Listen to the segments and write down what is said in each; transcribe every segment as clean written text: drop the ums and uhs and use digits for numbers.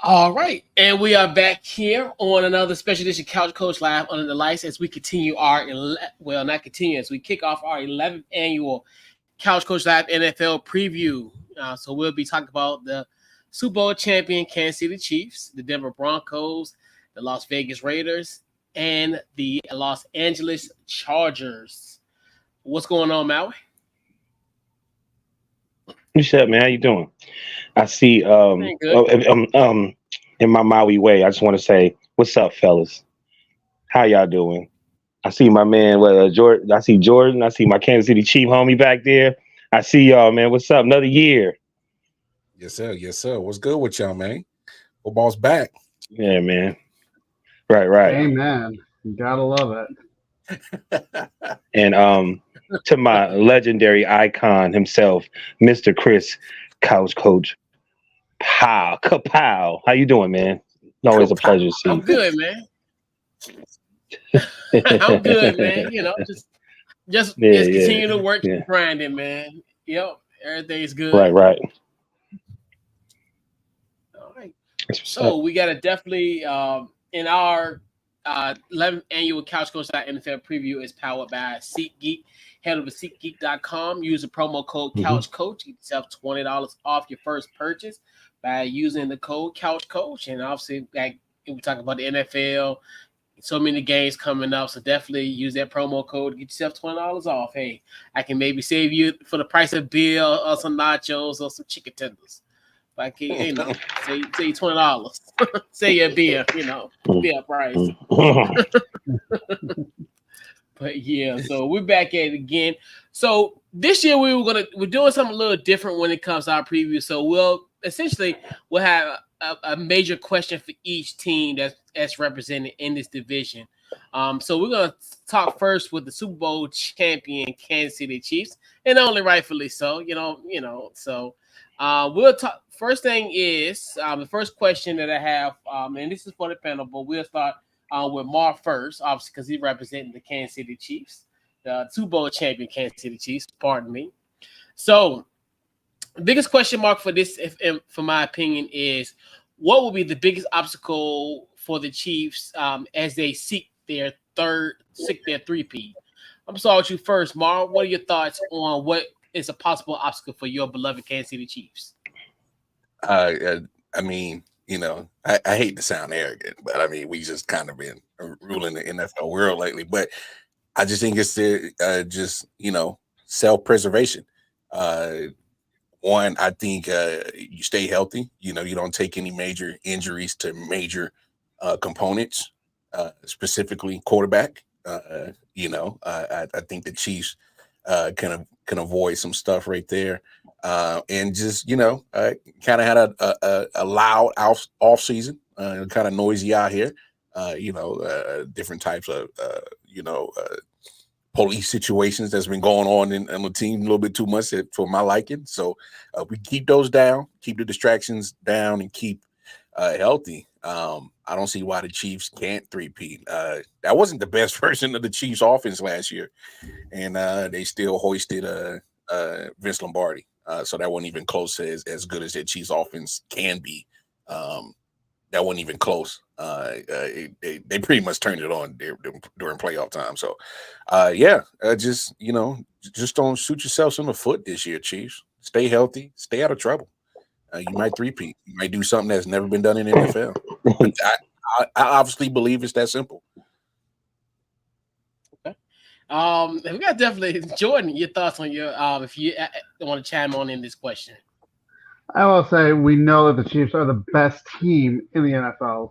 All right, and we are back here on another special edition Couch Coach Live under the lights as we continue not continue as we kick off our 11th annual Couch Coach Live NFL preview. So we'll be talking about the Super Bowl champion Kansas City Chiefs, the Denver Broncos, the Las Vegas Raiders, and the Los Angeles Chargers. What's going on, Maui? What's up, man? How you doing? I see in my Maui way, I just want to say, what's up, fellas? How y'all doing? I see my man, Jordan. I see Jordan. I see my Kansas City Chief homie back there. I see y'all, man. What's up? Another year. Yes, sir. Yes, sir. What's good with y'all, man? Football's back. Yeah, man. Right. Amen. You gotta love it. And to my legendary icon himself, Mr. Chris, Couch Coach. Kapow. How you doing, man? Always a pleasure to see you. I'm good, man. I'm good, man. You know, just continue to work and grinding, man. Yep, everything's good. Right. All right. So we got to definitely in our 11th annual Couch Coach NFL preview is powered by SeatGeek. Head over to SeatGeek.com. Use the promo code CouchCoach. Get yourself $20 off your first purchase by using the code CouchCoach. And obviously, like we talk about the NFL, so many games coming up. So definitely use that promo code to get yourself $20 off. Hey, I can maybe save you for the price of beer or some nachos or some chicken tenders. But I can, say you $20. Say your beer, beer price. But yeah, so we're back at it again. So this year we're doing something a little different when it comes to our preview. So we'll have a major question for each team that's represented in this division. So we're gonna talk first with the Super Bowl champion Kansas City Chiefs, and only rightfully so. So we'll talk. First thing is the first question that I have, and this is for the panel, but we'll start with Mark first, obviously, because he's representing the Kansas City Chiefs, the Super Bowl champion Kansas City Chiefs. Pardon me. So, the biggest question mark for this, for my opinion, is what will be the biggest obstacle for the Chiefs as they seek their three-peat? I'm starting with you first, Mark. What are your thoughts on what is a possible obstacle for your beloved Kansas City Chiefs? I mean, I hate to sound arrogant, but I mean, we just kind of been ruling the NFL world lately. But I just think it's just self-preservation. One, I think you stay healthy. You don't take any major injuries to major components, specifically quarterback. I think the Chiefs can avoid some stuff right there. And just, kind of had a loud off season, kind of noisy out here, different types of, police situations that's been going on in the team a little bit too much for my liking. So we keep those down, keep the distractions down, and keep healthy. I don't see why the Chiefs can't three-peat. That wasn't the best version of the Chiefs offense last year. And they still hoisted Vince Lombardi. So that wasn't even close to as good as their Chiefs offense can be. That wasn't even close. They pretty much turned it on during playoff time. So, just don't shoot yourselves in the foot this year, Chiefs. Stay healthy. Stay out of trouble. You might three-peat. You might do something that's never been done in the NFL. But I obviously believe it's that simple. We got definitely Jordan. Your thoughts on your if you want to chime on in this question. I will say we know that the Chiefs are the best team in the NFL.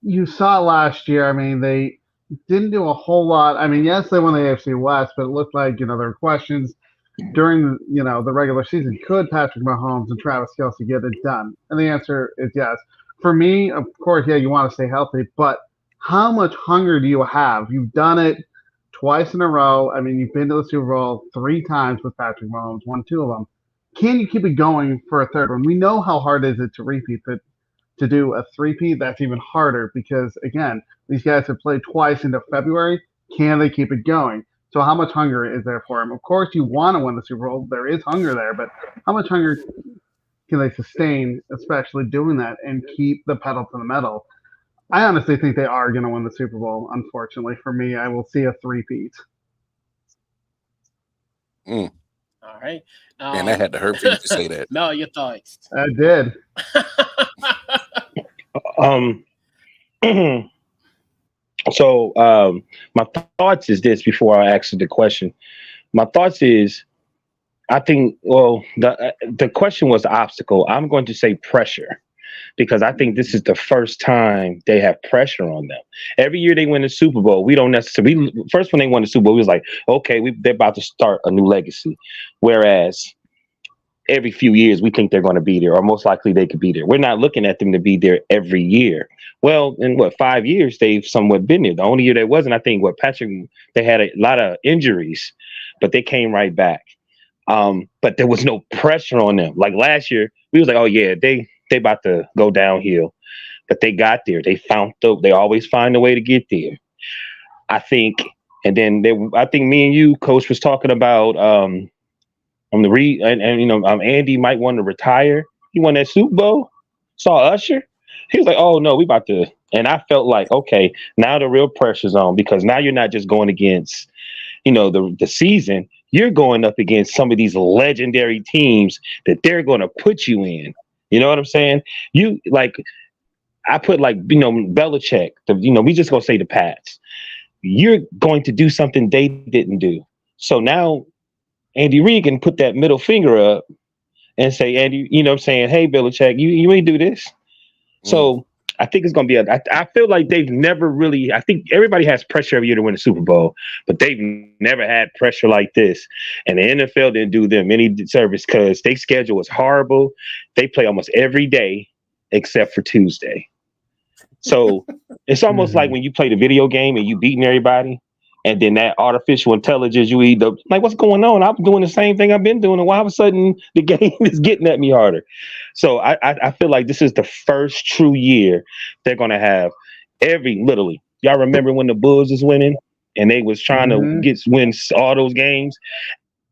You saw last year. I mean, they didn't do a whole lot. I mean, yes, they won the AFC West, but it looked like there were questions during the regular season. Could Patrick Mahomes and Travis Kelce get it done? And the answer is yes. For me, of course, yeah, you want to stay healthy, but how much hunger do you have? You've done it twice in a row. I mean, you've been to the Super Bowl 3 times with Patrick Mahomes, won 2 of them. Can you keep it going for a third one? We know how hard it is to repeat, but to do a three-peat, that's even harder because, again, these guys have played twice into February. Can they keep it going? So how much hunger is there for them? Of course, you want to win the Super Bowl. There is hunger there, but how much hunger can they sustain, especially doing that, and keep the pedal to the metal. I honestly think they are going to win the Super Bowl. Unfortunately for me, I will see a three-peat. All right. And that had to hurt for you to say that. Mel, your thoughts? I did. So my thoughts is this before I ask the question. My thoughts is, I think, well, the question was obstacle. I'm going to say pressure, because I think this is the first time they have pressure on them. Every year they win the Super Bowl, we don't necessarily, first when they won the Super Bowl, we was like, okay, they're about to start a new legacy. Whereas every few years we think they're going to be there, or most likely they could be there. We're not looking at them to be there every year. Well, in 5 years, they've somewhat been there. The only year they wasn't, I think, Patrick, they had a lot of injuries, but they came right back. But there was no pressure on them. Like last year, we was like, oh yeah, they about to go downhill, but they got there. They always find a way to get there. I think, and then I think me and you, Coach, was talking about on the Andy might want to retire. He won that Super Bowl. Saw Usher. He was like, oh no, we about to. And I felt like, okay, now the real pressure's on, because now you're not just going against, the season. You're going up against some of these legendary teams that they're going to put you in. You know what I'm saying? I put Belichick, we just going to say the Pats. You're going to do something they didn't do. So now Andy Reid can put that middle finger up and say, Andy, hey, Belichick, you ain't do this. So I think it's going to be I feel like they've never really, I think everybody has pressure every year to win the Super Bowl, but they've never had pressure like this. And the NFL didn't do them any service, because their schedule was horrible. They play almost every day except for Tuesday. So it's almost like when you play the video game and you beating everybody, and then that artificial intelligence, you either like, what's going on? I'm doing the same thing I've been doing, and why all of a sudden the game is getting at me harder. So I feel like this is the first true year they're gonna have literally. Y'all remember when the Bulls was winning and they was trying to win all those games,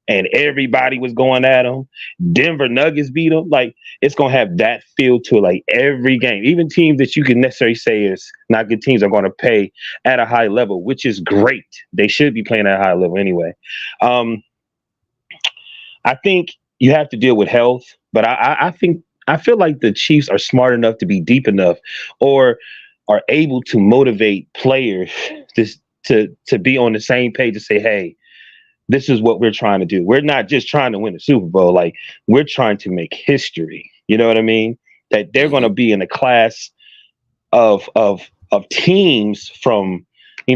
and everybody was going at them. Denver Nuggets beat them. Like, it's going to have that feel to like every game. Even teams that you can necessarily say is not good teams are going to play at a high level, which is great. They should be playing at a high level anyway. I think you have to deal with health, but I feel like the Chiefs are smart enough to be deep enough, or are able to motivate players to be on the same page and say, hey, this is what we're trying to do. We're not just trying to win the Super Bowl. Like, we're trying to make history. You know what I mean? That they're going to be in a class of teams from,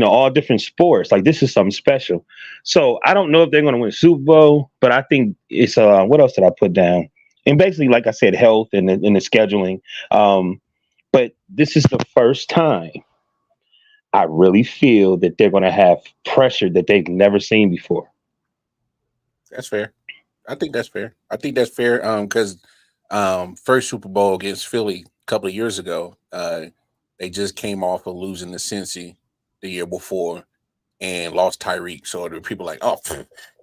all different sports. Like, this is something special. So I don't know if they're going to win the Super Bowl, but I think it's what else did I put down? And basically, like I said, health and the scheduling. But this is the first time I really feel that they're going to have pressure that they've never seen before. That's fair. I think that's fair. Because first Super Bowl against Philly a couple of years ago, they just came off of losing to Cincy the year before and lost Tyreek. So the people like, oh,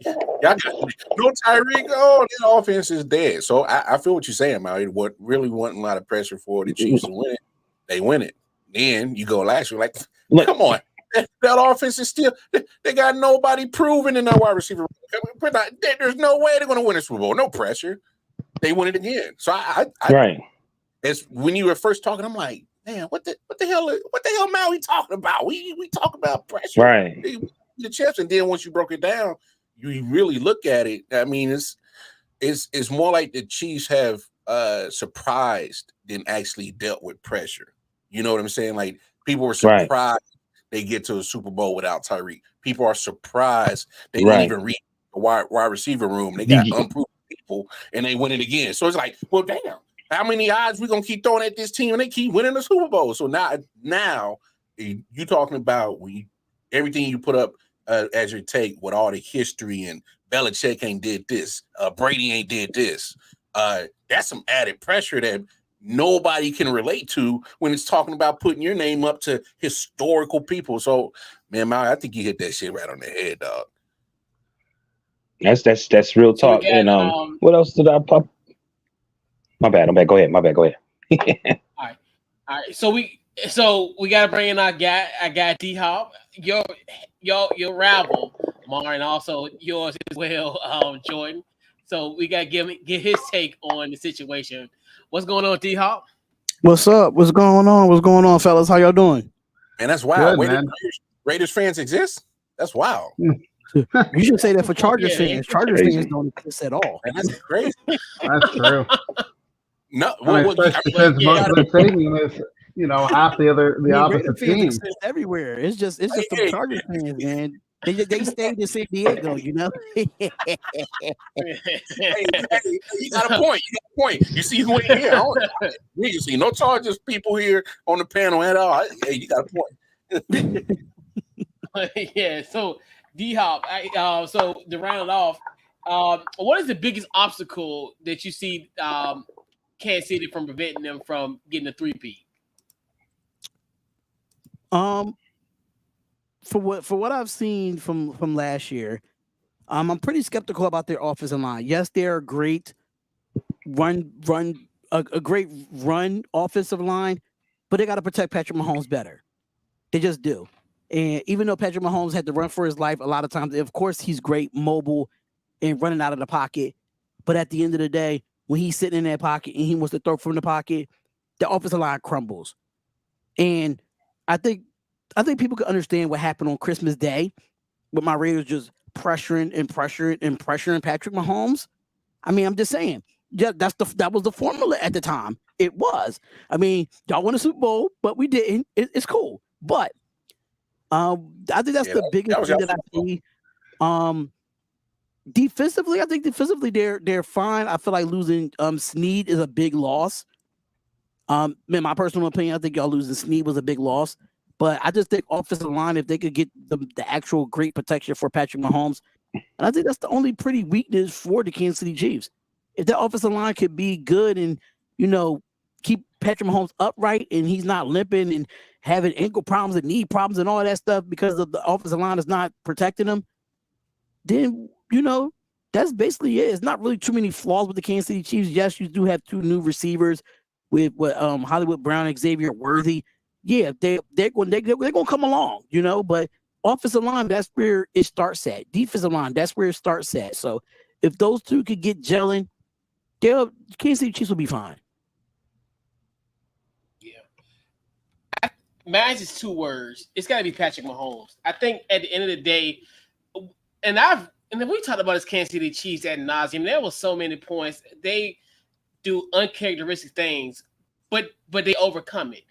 y'all got no Tyreek. Oh, the offense is dead. So I feel what you're saying, Maui. What really wasn't a lot of pressure for the Chiefs to win it, they win it. Then you go last year, like, come on. That offense is still, they got nobody proven in that wide receiver. There's no way they're going to win a Super Bowl. No pressure. They win it again. So I right. It's when you were first talking, I'm like, man, what the hell, Maui talking about? We talk about pressure, right? The chips, and then once you broke it down, you really look at it. I mean, it's more like the Chiefs have surprised than actually dealt with pressure. You know what I'm saying? Like, people were surprised. Right. They get to a Super Bowl without Tyreek. People are surprised they didn't even reach the wide receiver room. They got unproven people, and they win it again. So it's like, well, damn, how many odds we gonna keep throwing at this team, and they keep winning the Super Bowl? So now you talking about everything you put up as your take with all the history, and Belichick ain't did this, Brady ain't did this. That's some added pressure that nobody can relate to when it's talking about putting your name up to historical people. So, man, Maui, I think you hit that shit right on the head, dog. That's real talk. So again, and what else did I pop? My bad. Go ahead. All right. So we gotta bring in our guy D Hop. Your rival, Mar, and also yours as well, Jordan. So we gotta get his take on the situation. What's going on, D Hop? What's up? What's going on? What's going on, fellas? How y'all doing? Man, that's wild. Good, man. Raiders fans exist? That's wild. You should say that for Chargers Yeah, fans. Chargers crazy. fans don't exist at all. Man, that's crazy. That's true. No, Especially because most of the stadium is, half the Raider opposite fans team. exist everywhere. It's just Hey, the Chargers fans, man. They stayed in San Diego, Hey, you got a point. You see who in here? You see no Chargers people here on the panel at all. Hey, you got a point. Yeah. So D Hop. So to round it off, what is the biggest obstacle that you see Kansas City from preventing them from getting a 3-peat? For what I've seen from last year, I'm pretty skeptical about their offensive line. Yes, they're a great a great run offensive line, but they got to protect Patrick Mahomes better. They just do. And even though Patrick Mahomes had to run for his life a lot of times, of course he's great mobile and running out of the pocket. But at the end of the day, when he's sitting in that pocket and he wants to throw from the pocket, the offensive line crumbles. And I think people can understand what happened on Christmas Day with my Raiders just pressuring Patrick Mahomes. I mean, I'm just saying, yeah, that was the formula at the time. It was. I mean, y'all won a Super Bowl, but we didn't. It's cool. But I think that's the biggest thing that I see. Defensively, I think they're fine. I feel like losing Snead is a big loss. In my personal opinion, I think y'all losing Snead was a big loss. But I just think offensive line, if they could get the actual great protection for Patrick Mahomes, and I think that's the only pretty weakness for the Kansas City Chiefs. If that offensive line could be good and, keep Patrick Mahomes upright and he's not limping and having ankle problems and knee problems and all that stuff because of the offensive line is not protecting him, then, that's basically it. It's not really too many flaws with the Kansas City Chiefs. Yes, you do have two new receivers with Hollywood Brown and Xavier Worthy. Yeah, they're going to come along, but offensive line, that's where it starts at. Defensive line, that's where it starts at. So if those two could get gelling, Kansas City Chiefs will be fine. Yeah. Mine is 2 words. It's got to be Patrick Mahomes. I think at the end of the day, and we talked about this Kansas City Chiefs ad nauseum. There was so many points. They do uncharacteristic things, but they overcome it.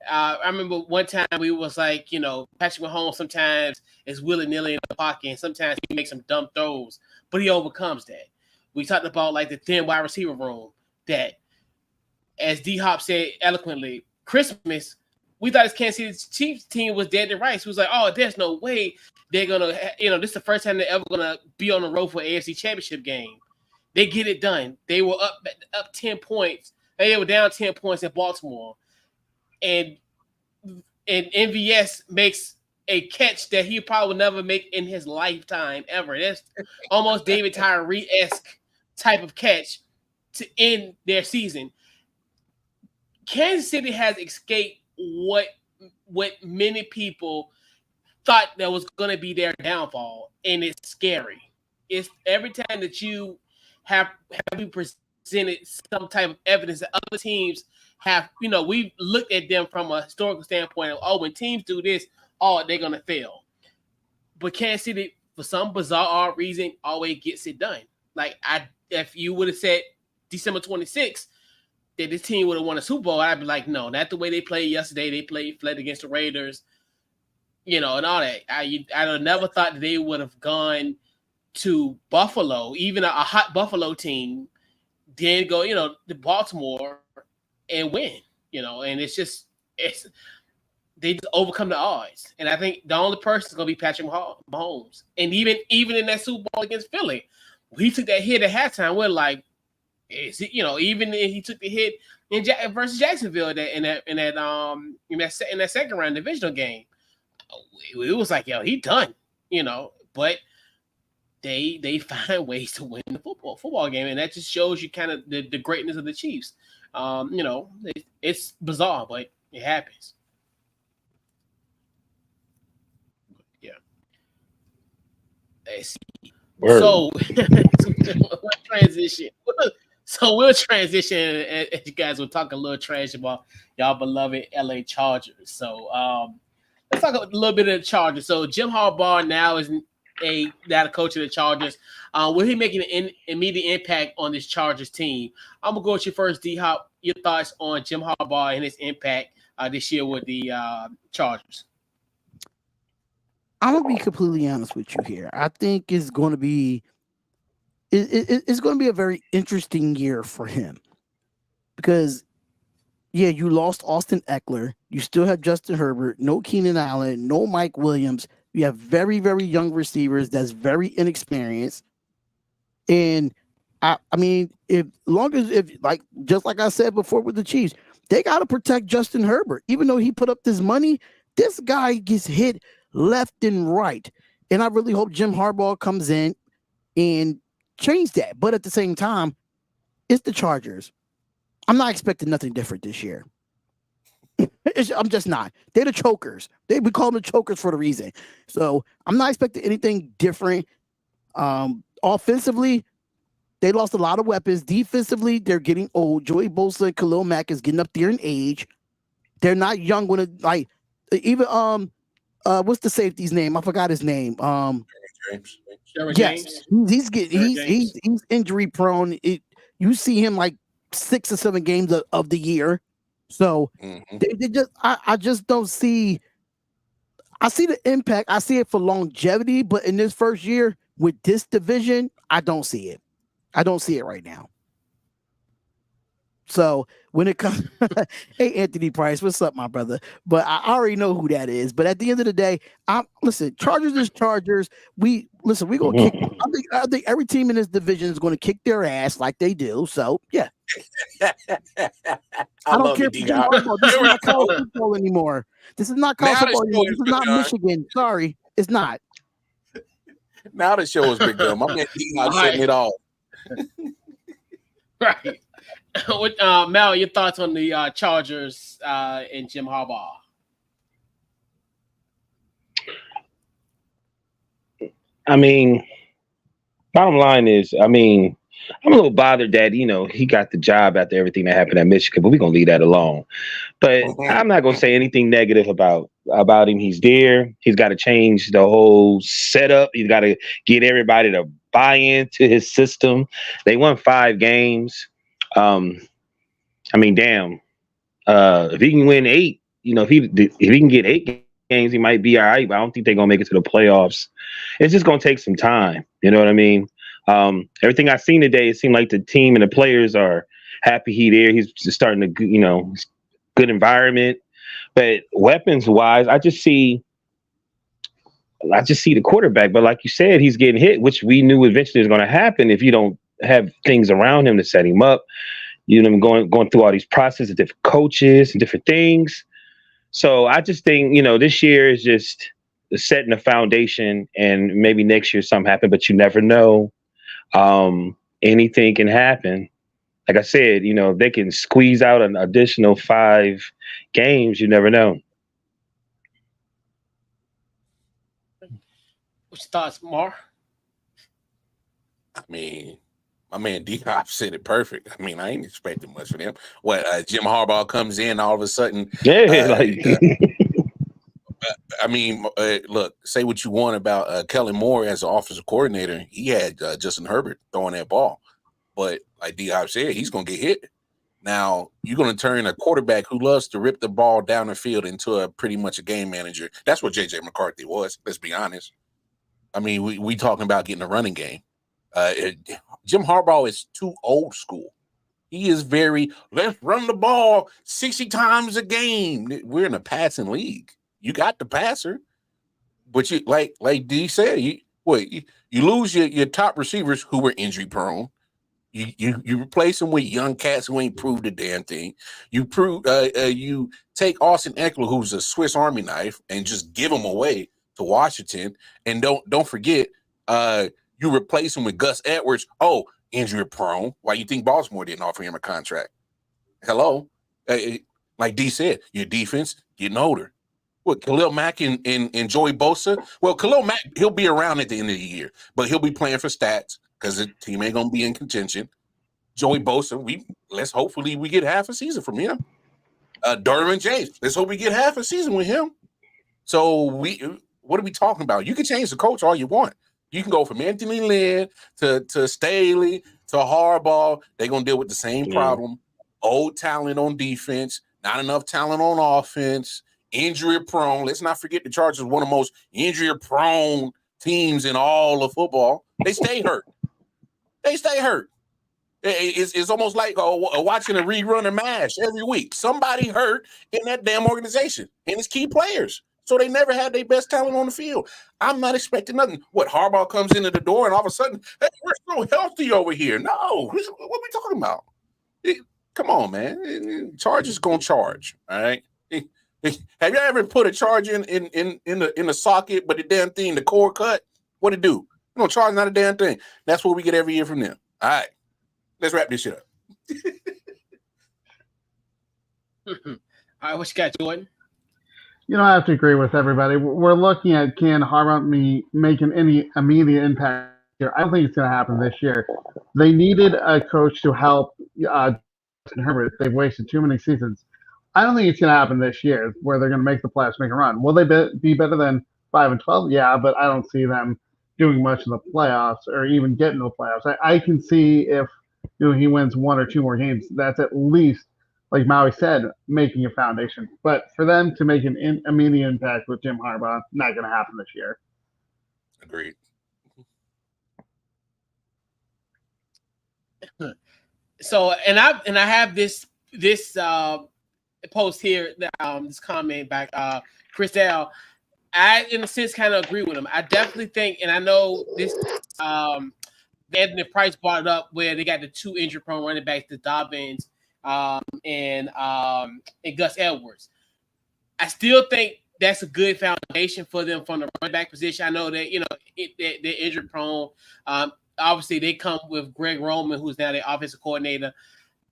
I remember one time we was like, Patrick Mahomes sometimes is willy-nilly in the pocket, and sometimes he makes some dumb throws, but he overcomes that. We talked about like the thin wide receiver room that, as D-Hop said eloquently, Christmas, we thought his Kansas City Chiefs team was dead to rights. He was like, oh, there's no way they're going to, this is the first time they're ever going to be on the road for an AFC Championship game. They get it done. They were up 10 points. They were down 10 points in Baltimore. And MVS makes a catch that he probably will never make in his lifetime ever. That's almost David Tyree-esque type of catch to end their season. Kansas City has escaped what many people thought that was going to be their downfall, and it's scary. It's every time that you have you presented some type of evidence that other teams have, we've looked at them from a historical standpoint of, when teams do this, they're going to fail. But Kansas City, for some bizarre reason, always gets it done. Like, if you would have said December 26th that this team would have won a Super Bowl, I'd be like, no, not the way they played yesterday. They fled against the Raiders, and all that. I never thought that they would have gone to Buffalo, even a hot Buffalo team, then go, to Baltimore and win, and they just overcome the odds. And I think the only person is going to be Patrick Mahomes. And even in that Super Bowl against Philly, he took that hit at halftime. We're like, is it, even if he took the hit versus Jacksonville in that second round divisional game, it was like, he done, but they find ways to win the football game, and that just shows you kind of the greatness of the Chiefs. It's bizarre, but it happens. Yeah. Let's see. Word. So we'll transition. So we'll transition, as you guys will talk a little trash about y'all beloved LA Chargers. So let's talk a little bit of the Chargers. So Jim Harbaugh now is now the coach of the Chargers. Will he make an immediate impact on this Chargers team? I'm gonna go with you first, D-Hop. Your thoughts on Jim Harbaugh and his impact this year with the Chargers? I'm gonna be completely honest with you here. I think it's going to be it's going to be a very interesting year for him because, yeah, you lost Austin Eckler. You still have Justin Herbert, no Keenan Allen, no Mike Williams. You have very, very young receivers that's very inexperienced. And I mean, just like I said before with the Chiefs, they got to protect Justin Herbert. Even though he put up this money, this guy gets hit left and right. And I really hope Jim Harbaugh comes in and change that. But at the same time, it's the Chargers. I'm not expecting nothing different this year. I'm just not. They're the chokers. We call them the chokers for the reason. So I'm not expecting anything different. Offensively, they lost a lot of weapons. Defensively, they're getting old. Joey Bosa and Khalil Mack is getting up there in age. They're not young when it like even what's the safety's name? I forgot his name. James. James. He's injury prone. You see him like 6 or 7 games of the year. So I just don't see. I see the impact. I see it for longevity, but in this first year with this division, I don't see it. I don't see it right now. So when it comes, hey Anthony Price, what's up, my brother? But I already know who that is. But at the end of the day, listen. Chargers is Chargers. We gonna kick. I think every team in this division is going to kick their ass like they do. So yeah. I don't care if Jim Harbaugh. This is not college football anymore. This is not college football anymore. This is not Michigan. Sorry, it's not. Now the show has begun. My man D-Hop setting it all. Right. Mel, your thoughts on the Chargers and Jim Harbaugh? I mean, bottom line is, I'm a little bothered that, he got the job after everything that happened at Michigan, but we're going to leave that alone. But I'm not going to say anything negative about him. He's there. He's got to change the whole setup. He's got to get everybody to buy into his system. They won 5 games. Damn. If he can win 8, if he can get 8 games, he might be all right, but I don't think they're going to make it to the playoffs. It's just going to take some time. You know what I mean? Everything I've seen today, it seemed like the team and the players are happy he's there. He's just starting to, good environment. But weapons wise, I just see the quarterback. But like you said, he's getting hit, which we knew eventually was going to happen if you don't have things around him to set him up. Going through all these processes of different coaches and different things. So I just think, this year is just setting a foundation, and maybe next year something happen, but you never know. Anything can happen. Like I said, if they can squeeze out an additional 5 games, you never know. What's your thoughts, Mar? I mean, my man D-Hop said it perfect. I ain't expecting much from him. Jim Harbaugh comes in all of a sudden. Look, say what you want about Kellen Moore as an offensive coordinator. He had Justin Herbert throwing that ball. But like D-Hop said, he's going to get hit. Now, you're going to turn a quarterback who loves to rip the ball down the field into a pretty much a game manager. That's what J.J. McCarthy was, let's be honest. We talking about getting a running game. Jim Harbaugh is too old school. He is let's run the ball 60 times a game. We're in a passing league. You got the passer, but you like D said, you lose your top receivers who were injury prone. You replace them with young cats who ain't proved a damn thing. You take Austin Eckler, who's a Swiss Army knife, and just give him away to Washington. And don't forget, You replace him with Gus Edwards. Oh, injury prone. Why you think Baltimore didn't offer him a contract? Hello? Like D said, your defense getting older. What, Khalil Mack and Joey Bosa? Well, Khalil Mack, he'll be around at the end of the year, but he'll be playing for stats because the team ain't going to be in contention. Joey Bosa, hopefully we get half a season from him. Derwin James, let's hope we get half a season with him. So what are we talking about? You can change the coach all you want. You can go from Anthony Lynn to Staley to Harbaugh. They're going to deal with the same problem. Old talent on defense, not enough talent on offense, injury prone. Let's not forget the Chargers are one of the most injury prone teams in all of football. They stay hurt. It's almost like watching a rerun of MASH every week. Somebody hurt in that damn organization, and it's key players. So they never had their best talent on the field. I'm not expecting nothing. What, Harbaugh comes into the door and all of a sudden, hey, we're so healthy over here. No, what are we talking about? Come on, man. Chargers gonna charge. All right. Have you ever put a charge in the socket, but the damn thing, the cord cut? What it do? You don't charge not a damn thing. That's what we get every year from them. All right. Let's wrap this shit up. All right, what you got, Jordan? I have to agree with everybody. We're looking at can Harbaugh making any immediate impact here. I don't think it's going to happen this year. They needed a coach to help Justin Herbert. They've wasted too many seasons. I don't think it's going to happen this year where they're going to make the playoffs, make a run. Will they be better than 5-12? Yeah, but I don't see them doing much in the playoffs or even getting to the playoffs. I can see if he wins one or two more games. That's at least, like Maui said, making a foundation. But for them to make an immediate impact with Jim Harbaugh, not going to happen this year. Agreed. So, and I have this post here, this comment back, Chris Dale. I, in a sense, kind of agree with him. I definitely think, and I know this, Anthony Price brought it up where they got the two injury-prone running backs, the Dobbins and Gus Edwards. I still think that's a good foundation for them from the running back position. I know that they're injury-prone. Obviously, they come with Greg Roman, who's now the offensive coordinator.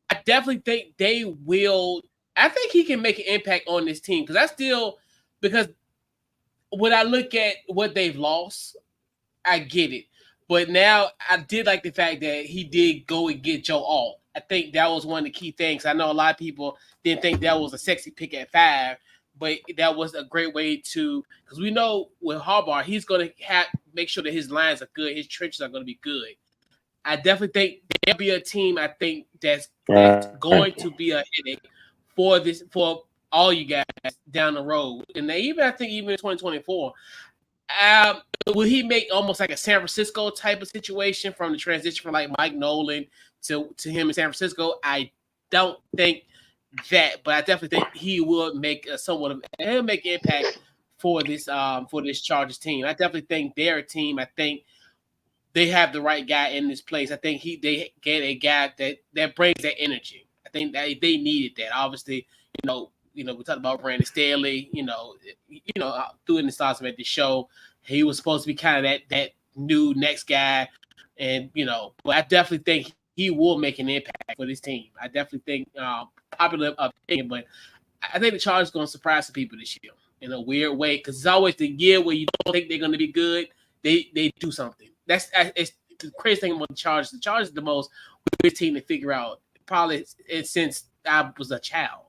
I definitely think they will. I think he can make an impact on this team because when I look at what they've lost, I get it. But now I did like the fact that he did go and get Joe Alt. I think that was one of the key things. I know a lot of people didn't think that was a sexy pick at 5, but that was a great way to, because we know with Harbaugh, he's going to make sure that his lines are good, his trenches are going to be good. I definitely think there'll be a team, I think, that's going to be a headache for all you guys down the road. And I think even in 2024, will he make almost like a San Francisco type of situation from the transition from like Mike Nolan to him in San Francisco? I don't think that, but I definitely think he will make he'll make an impact for this Chargers team. I definitely think they're a team. I think they have the right guy in this place. I think they get a guy that brings that energy. I think that they needed that. Obviously, we talked about Brandon Staley. Through in the stars at the show, he was supposed to be kind of that new next guy, and but I definitely think he will make an impact for this team. I definitely think popular opinion, but I think the Chargers are going to surprise some people this year in a weird way because it's always the year where you don't think they're going to be good. They do something. It's the crazy thing about the Chargers. The Chargers are the most weird team to figure out probably since I was a child.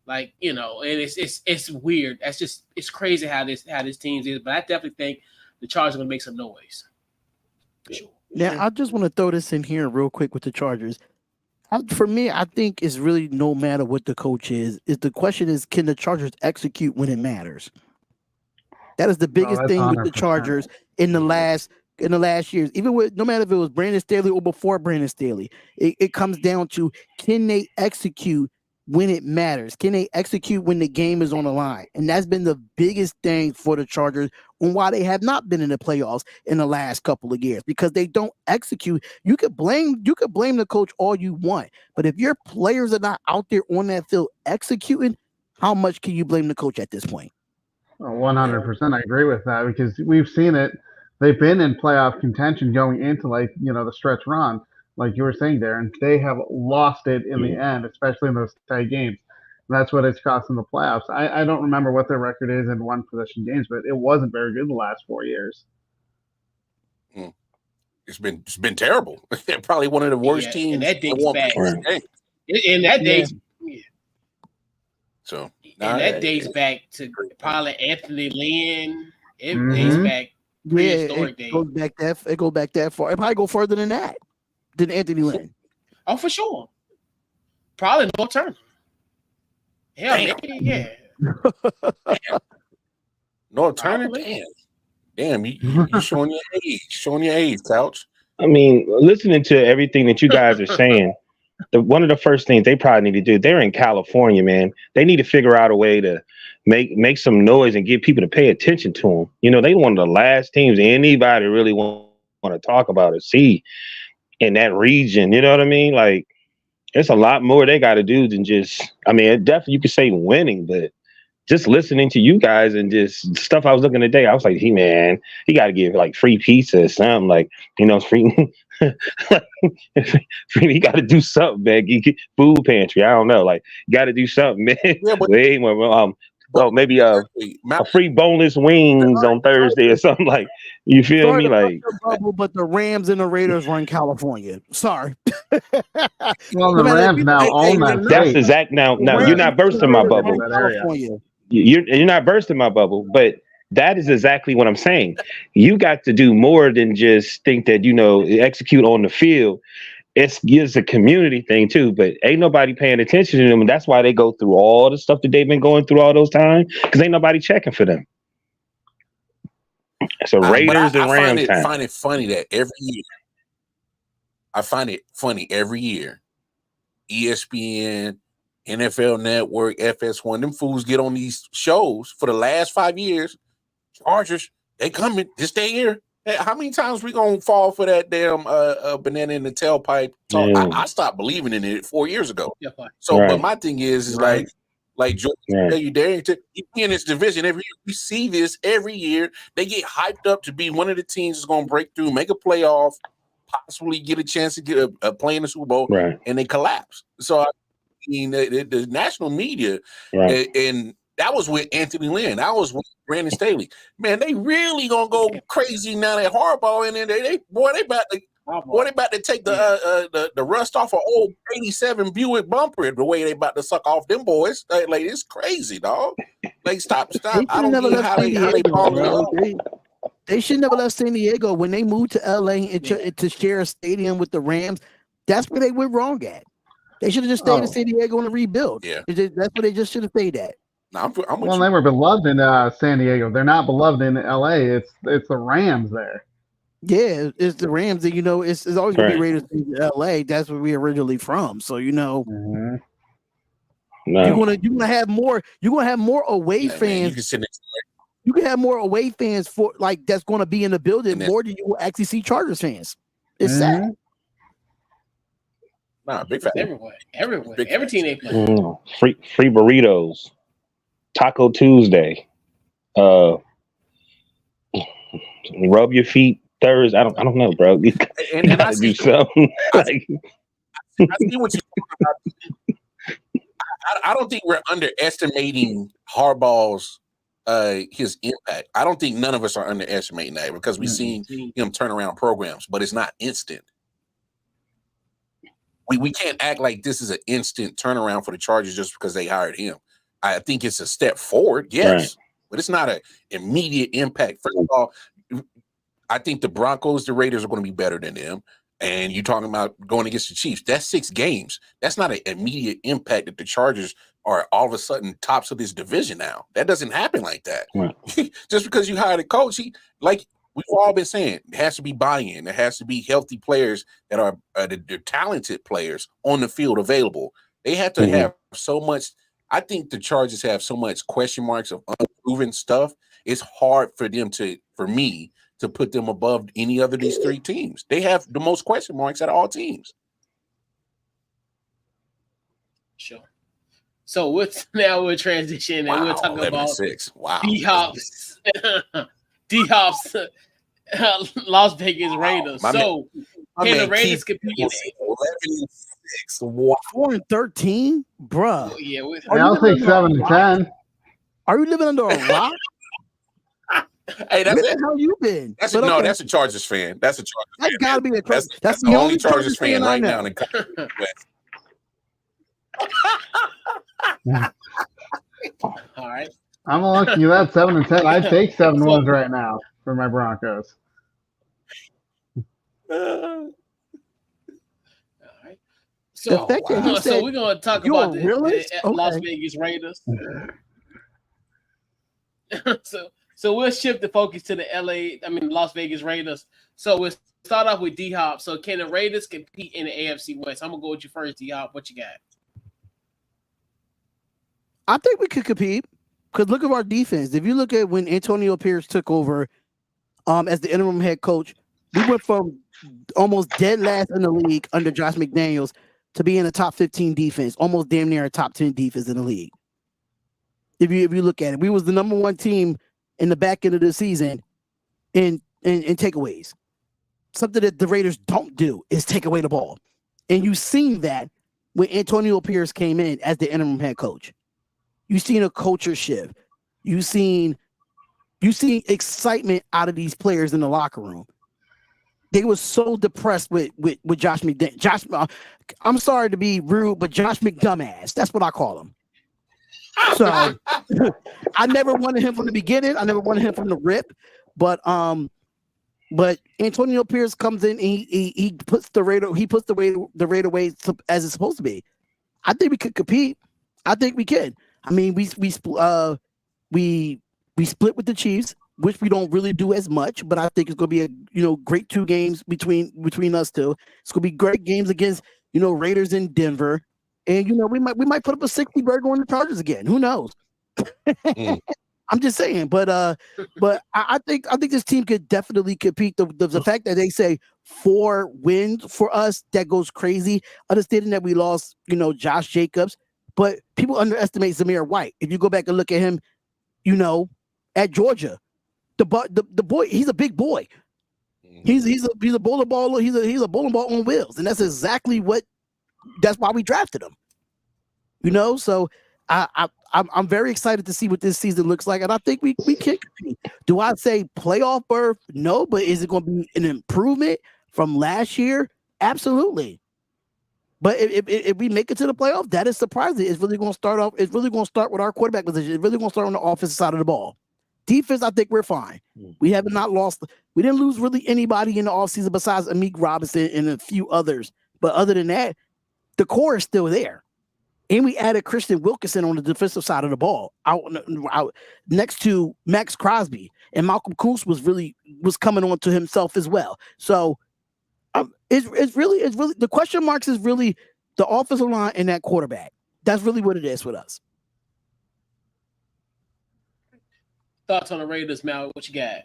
And it's weird. It's crazy how this team is. But I definitely think the Chargers are going to make some noise. For sure. Now, I just want to throw this in here real quick with the Chargers. For me, I think it's really no matter what the coach is. The question is, can the Chargers execute when it matters? That is the biggest thing 100%. With the Chargers in the last years. Even with no matter if it was Brandon Staley or before Brandon Staley, it comes down to can they execute when it matters? Can they execute when the game is on the line? And that's been the biggest thing for the Chargers on why they have not been in the playoffs in the last couple of years, because they don't execute. You could blame the coach all you want, but if your players are not out there on that field executing, how much can you blame the coach at this point? 100%. I agree with that because we've seen it they've been in playoff contention going into the stretch run, like you were saying there, and they have lost it in the end, especially in those tight games. And that's what it's cost them the playoffs. I don't remember what their record is in one possession games, but it wasn't very good the last 4 years. It's been terrible. They're probably one of the worst teams. And that dates back. In that dates. So and that dates back to probably Anthony Lynn. It dates back prehistoric days. It goes back that far. It probably go further than that. Than Anthony Lynn. Oh, for sure. Probably no turn. Hell, maybe, yeah. No turn. Damn, you showing your age, Couch. I mean, listening to everything that you guys are saying, one of the first things they probably need to do, they're in California, man. They need to figure out a way to make some noise and get people to pay attention to them. You know, they one of the last teams anybody really want to talk about or see in that region. You know what I mean? Like, it's a lot more they got to do than just, I mean, definitely you could say winning, but just listening to you guys and just stuff I was looking today, I was like, he got to give like free pizza or something, like, free. He got to do something, man. Food pantry, I don't know, like, got to do something, man. Yeah, but, way more. Maybe a free boneless wings on Thursday or something, like, you feel me? Like, but the Rams and the Raiders run California. Sorry. Well, the Rams now own that. That's exact. Now you're not bursting my bubble. You're not bursting my bubble, but that is exactly what I'm saying. You got to do more than just think that, execute on the field. It's a community thing too, but ain't nobody paying attention to them, and that's why they go through all the stuff that they've been going through all those times, because ain't nobody checking for them. So Raiders and Rams I find it funny that every year, I find it funny every year, ESPN, NFL Network, FS1, them fools get on these shows for the last 5 years. Chargers, they coming, just stay here. Hey, how many times we gonna fall for that damn banana in the tailpipe talk? I stopped believing in it 4 years ago. So, but my thing is like Jordan, you in this division every year. We see this every year. They get hyped up to be one of the teams that's gonna break through, make a playoff, possibly get a chance to get a play in the Super Bowl, and they collapse. So I mean, the national media, and that was with Anthony Lynn. That was with Brandon Staley. Man, they really gonna go crazy now that Harbaugh, and then they about to take the rust off an old '87 Buick bumper. The way they about to suck off them boys, like it's crazy, dog. Like stop. I don't know how they balling up. They should never left San Diego when they moved to LA and to share a stadium with the Rams. That's where they went wrong at. They should have just stayed in San Diego and rebuild. Yeah, that's where they just should have stayed at. I'm they were beloved in San Diego. They're not beloved in LA. It's the Rams there. Yeah, it's the Rams. That it's always going to be Raiders in LA. That's where we originally from. So No. you're gonna have more. You're gonna have more away fans. You can have more away fans for that's going to be in the building more than you will actually see Chargers fans. It's sad. Nah, big fan. Everywhere. Every team they play. Free burritos. Taco Tuesday. Rub your feet Thursday. I don't know, bro. You gotta do something. I see what you're talking about. I don't think we're underestimating Harbaugh's his impact. I don't think none of us are underestimating that because we've seen him turn around programs, but it's not instant. We can't act like this is an instant turnaround for the Chargers just because they hired him. I think it's a step forward, yes, but it's not an immediate impact. First of all, I think the Broncos, the Raiders are going to be better than them. And you're talking about going against the Chiefs. That's 6 games. That's not an immediate impact that the Chargers are all of a sudden tops of this division now. That doesn't happen like that. Right. Just because you hired a coach, like we've all been saying, it has to be buy-in. There has to be healthy players that are the talented players on the field available. They have to have so much. I think the Chargers have so much question marks of unproven stuff. It's hard for me to put them above any other of these 3 teams. They have the most question marks out of all teams. Sure. So we'll transition and we'll talk about 6. Wow. D-Hops. D-Hops Las Vegas Raiders. My So My can the man Raiders Keith compete? was 11-6. Wow. 4-13, bruh. Yeah, I'll take 7-10. Are you living under a rock? Hey, Where the hell you been? that's But no, okay. that's a Chargers fan. That's a Chargers That fan. gotta be a That's the only Chargers fan right now. In the West. All right. I'm lucky that 7-10. I'd take 7 wins right now for my Broncos. All right. The fact that he So said, we're gonna talk "You're about a the realist?" Las Okay. Vegas Raiders. So we'll shift the focus to the Las Vegas Raiders. So we'll start off with D-Hop. So can the Raiders compete in the AFC West? I'm gonna go with you first, D-Hop. What you got? I think we could compete because look at our defense. If you look at when Antonio Pierce took over as the interim head coach, we went from almost dead last in the league under Josh McDaniels to being a top 15 defense, almost damn near a top 10 defense in the league. If you look at it, we was the number 1 team in the back end of the season in takeaways. Something that the Raiders don't do is take away the ball. And you've seen that when Antonio Pierce came in as the interim head coach. You've seen a culture shift. You've seen excitement out of these players in the locker room. They were so depressed with Josh McDaniels. I'm sorry to be rude, but Josh McDumbass. That's what I call him. So I never wanted him from the beginning. I never wanted him from the rip. But Antonio Pierce comes in and he puts the Raider way as it's supposed to be. I think we could compete. I think we can. I mean, we split with the Chiefs, which we don't really do as much, but I think it's going to be a great 2 games between us two. It's going to be great games against Raiders in Denver, and we might put up a 60 burger on the Chargers again. Who knows? I'm just saying, but I think this team could definitely compete. The fact that they say 4 wins for us, that goes crazy. Understanding that we lost Josh Jacobs. But people underestimate Zamir White. If you go back and look at him, at Georgia, the boy, he's a big boy. He's a bowling baller. He's a bowling ball on wheels, and that's exactly that's why we drafted him. So I'm very excited to see what this season looks like, and I think we can compete. Do I say playoff berth? No, but is it going to be an improvement from last year? Absolutely. But if we make it to the playoff, that is surprising. It's really going to start off. It's really going to start with our quarterback position. It's really going to start on the offensive side of the ball. Defense, I think we're fine. We have not lost. We didn't lose really anybody in the offseason besides Amik Robinson and a few others. But other than that, the core is still there. And we added Christian Wilkinson on the defensive side of the ball, out next to Max Crosby, and Malcolm Koonce was coming on to himself as well. So. It's really the question marks is really the offensive line and that quarterback. That's really what it is with us. Thoughts on the Raiders, Mal? What you got?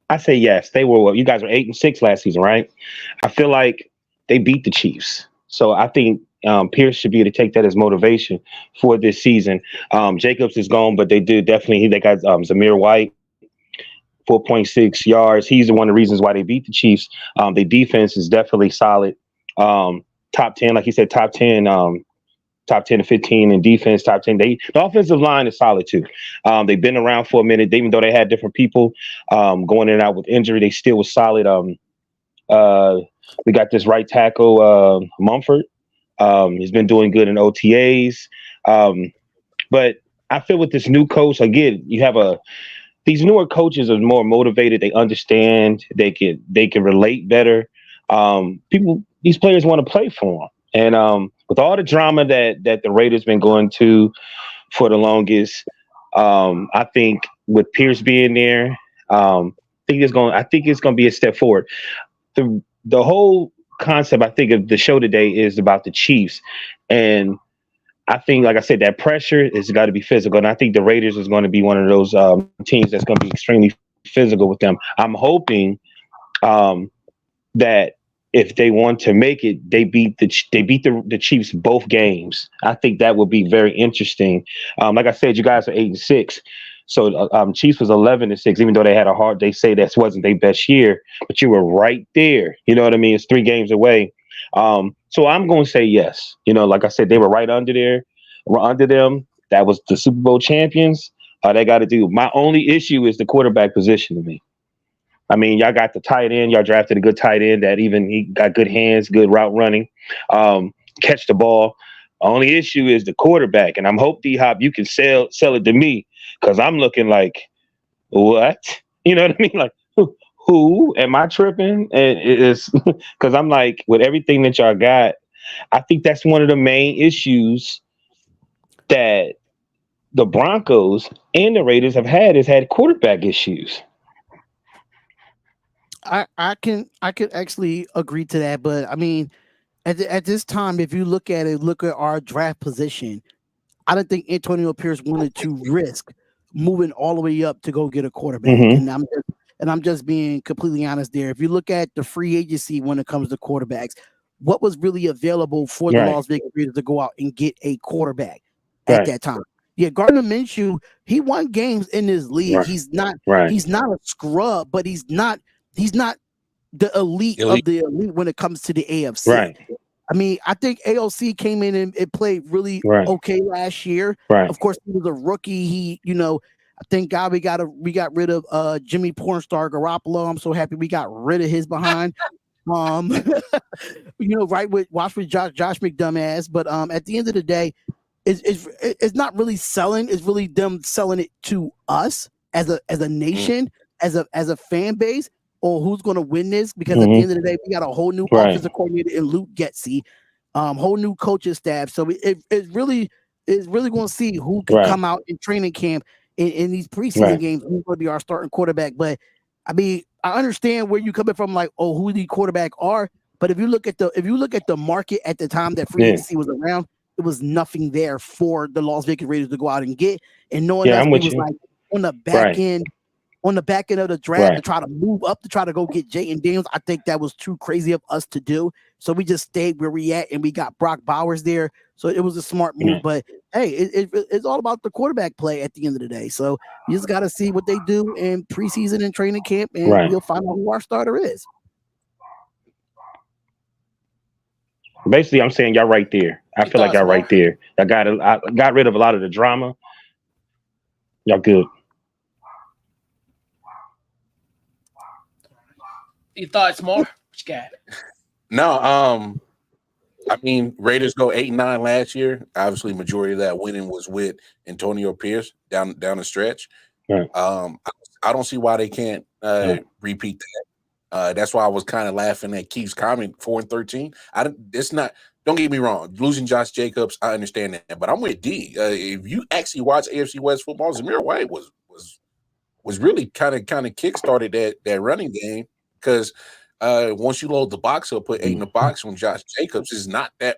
I say yes. They were. You guys were 8-6 last season, right? I feel like they beat the Chiefs, so I think Pierce should be able to take that as motivation for this season. Jacobs is gone, but they got Zamir White. 4.6 yards. He's the one of the reasons why they beat the Chiefs. The defense is definitely solid. Top 10, like he said, top 10 to 15 in defense, top 10. The offensive line is solid too. They've been around for a minute. Even though they had different people going in and out with injury, they still was solid. We got this right tackle, Mumford. He's been doing good in OTAs. But I feel with this new coach, again, you have these newer coaches are more motivated. They understand. They can relate better. These players want to play for them. And with all the drama that the Raiders been going to for the longest, I think with Pierce being there, I think it's going to be a step forward. The whole concept, I think, of the show today is about the Chiefs, and I think, like I said, that pressure is got to be physical. And I think the Raiders is going to be one of those teams that's going to be extremely physical with them. I'm hoping that if they want to make it, they beat the Chiefs both games. I think that would be very interesting. Like I said, you guys are 8-6. So Chiefs was 11-6, even though they had a hard. They say that wasn't their best year, but you were right there. You know what I mean? It's 3 games away. So I'm going to say yes. You know, like I said, they were right under there. We're under them. That was the Super Bowl champions. They got to do. My only issue is the quarterback position to me. I mean, y'all got the tight end. Y'all drafted a good tight end that even he got good hands, good route running, catch the ball. Only issue is the quarterback, and I'm hope D-Hop you can sell it to me because I'm looking like what? You know what I mean? Like who am I tripping? And it's because I'm like with everything that y'all got, I think that's one of the main issues that the Broncos and the Raiders have had quarterback issues. I can actually agree to that, but I mean, at this time, if you look at our draft position, I don't think Antonio Pierce wanted to risk moving all the way up to go get a quarterback, and I'm just being completely honest there. If you look at the free agency when it comes to quarterbacks, what was really available for the Las Vegas Raiders to go out and get a quarterback at that time? Yeah, Gardner Minshew, he won games in this league. He's not a scrub, but he's not the elite of the elite when it comes to the AFC. Right. I mean, I think AOC came in and it played really okay last year. Right. Of course, he was a rookie. He, thank God we got rid of Jimmy Pornstar Garoppolo. I'm so happy we got rid of his behind. Watch with Josh McDumbass. But at the end of the day, it's not really selling. It's really them selling it to us as a nation, as a fan base, or who's going to win this. Because at the end of the day, we got a whole new offensive coordinator in Luke Getsy, whole new coaching staff. So it's really going to see who can come out in training camp in these preseason games. Who's going to be our starting quarterback? But I mean, I understand where you're coming from, like, who the quarterback are. But if you look at the market at the time that free agency was around, it was nothing there for the Las Vegas Raiders to go out and get. And knowing that we was like on the back end of the draft to try to move up to try to go get Jayden Daniels, I think that was too crazy of us to do. So we just stayed where we at, and we got Brock Bowers there. So it was a smart move. But hey, it's all about the quarterback play at the end of the day. So you just got to see what they do in preseason and training camp, and we'll find out who our starter is. Basically, I'm saying y'all right there. I feel like y'all right there. I got rid of a lot of the drama. Y'all good. Your thoughts, more? What you got? No, I mean, Raiders go 8-9 last year. Obviously, majority of that winning was with Antonio Pierce down the stretch. Right. I don't see why they can't repeat that. That's why I was kind of laughing at Keith's comment 4-13. Don't get me wrong, losing Josh Jacobs, I understand that, but I'm with D. If you actually watch AFC West football, Zamir White was really kind of kickstarted that running game, because once you load the box up, put 8 in the box from Josh Jacobs, is not that,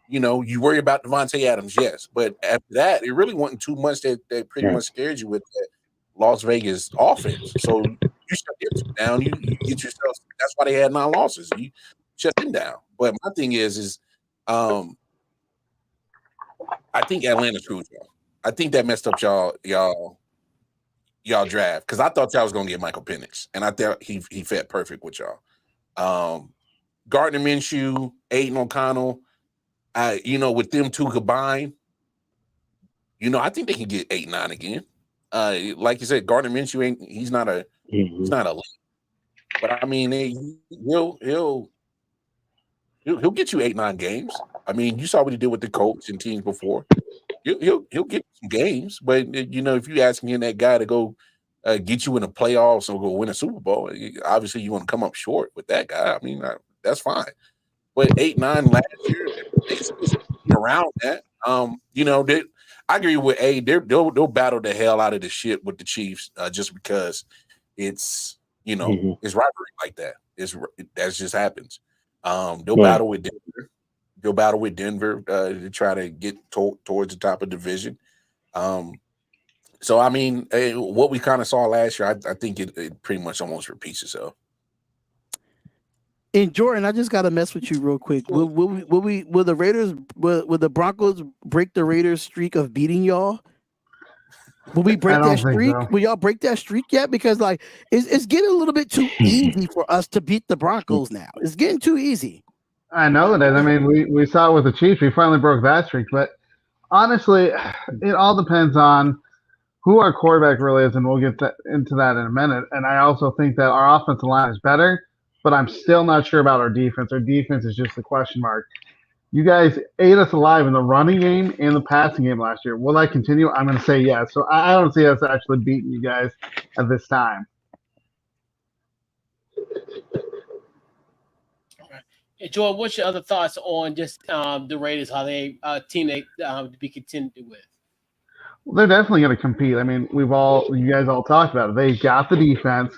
you worry about Devontae Adams, yes, but after that, it really wasn't too much that pretty much scared you with that Las Vegas offense. So you shut them down, you get yourself. That's why they had 9 losses. You shut them down. But my thing is I think Atlanta screwed y'all. I think that messed up y'all draft, because I thought y'all was gonna get Michael Penix, and I thought he fit perfect with y'all. Gardner Minshew, Aiden O'Connell, with them two combined, I think they can get 8-9 again. Like you said, Gardner Minshew he's not a lead, but I mean he'll get you 8-9 games. I mean, you saw what he did with the Colts and teams before. He'll get some games, but if you asking him, that guy to go get you in the playoffs or go win a Super Bowl, obviously you want to come up short with that guy. I mean, that's fine. But 8-9 last year, they around that. I agree with A. They'll battle the hell out of the shit with the Chiefs, just because it's it's rivalry like that. That just happens. They'll battle with Denver. They'll battle with Denver to try to get towards the top of the division. So I mean, what we kind of saw last year, I think it pretty much almost repeats itself. And Jordan, I just gotta mess with you real quick. Will the Broncos break the Raiders streak of beating y'all? Will we break I don't that think streak? so. Will y'all break that streak yet? Because like it's getting a little bit too easy for us to beat the Broncos now. It's getting too easy. I know it is. I mean, we saw it with the Chiefs. We finally broke that streak. But honestly, it all depends on who our quarterback really is, and we'll get into that in a minute. And I also think that our offensive line is better, but I'm still not sure about our defense. Our defense is just a question mark. You guys ate us alive in the running game and the passing game last year. Will that continue? I'm going to say yes. So I don't see us actually beating you guys at this time. Hey, Jordan, what's your other thoughts on just the Raiders? How they team they to be contended with? Well, they're definitely going to compete. I mean, you guys all talked about it. They got the defense.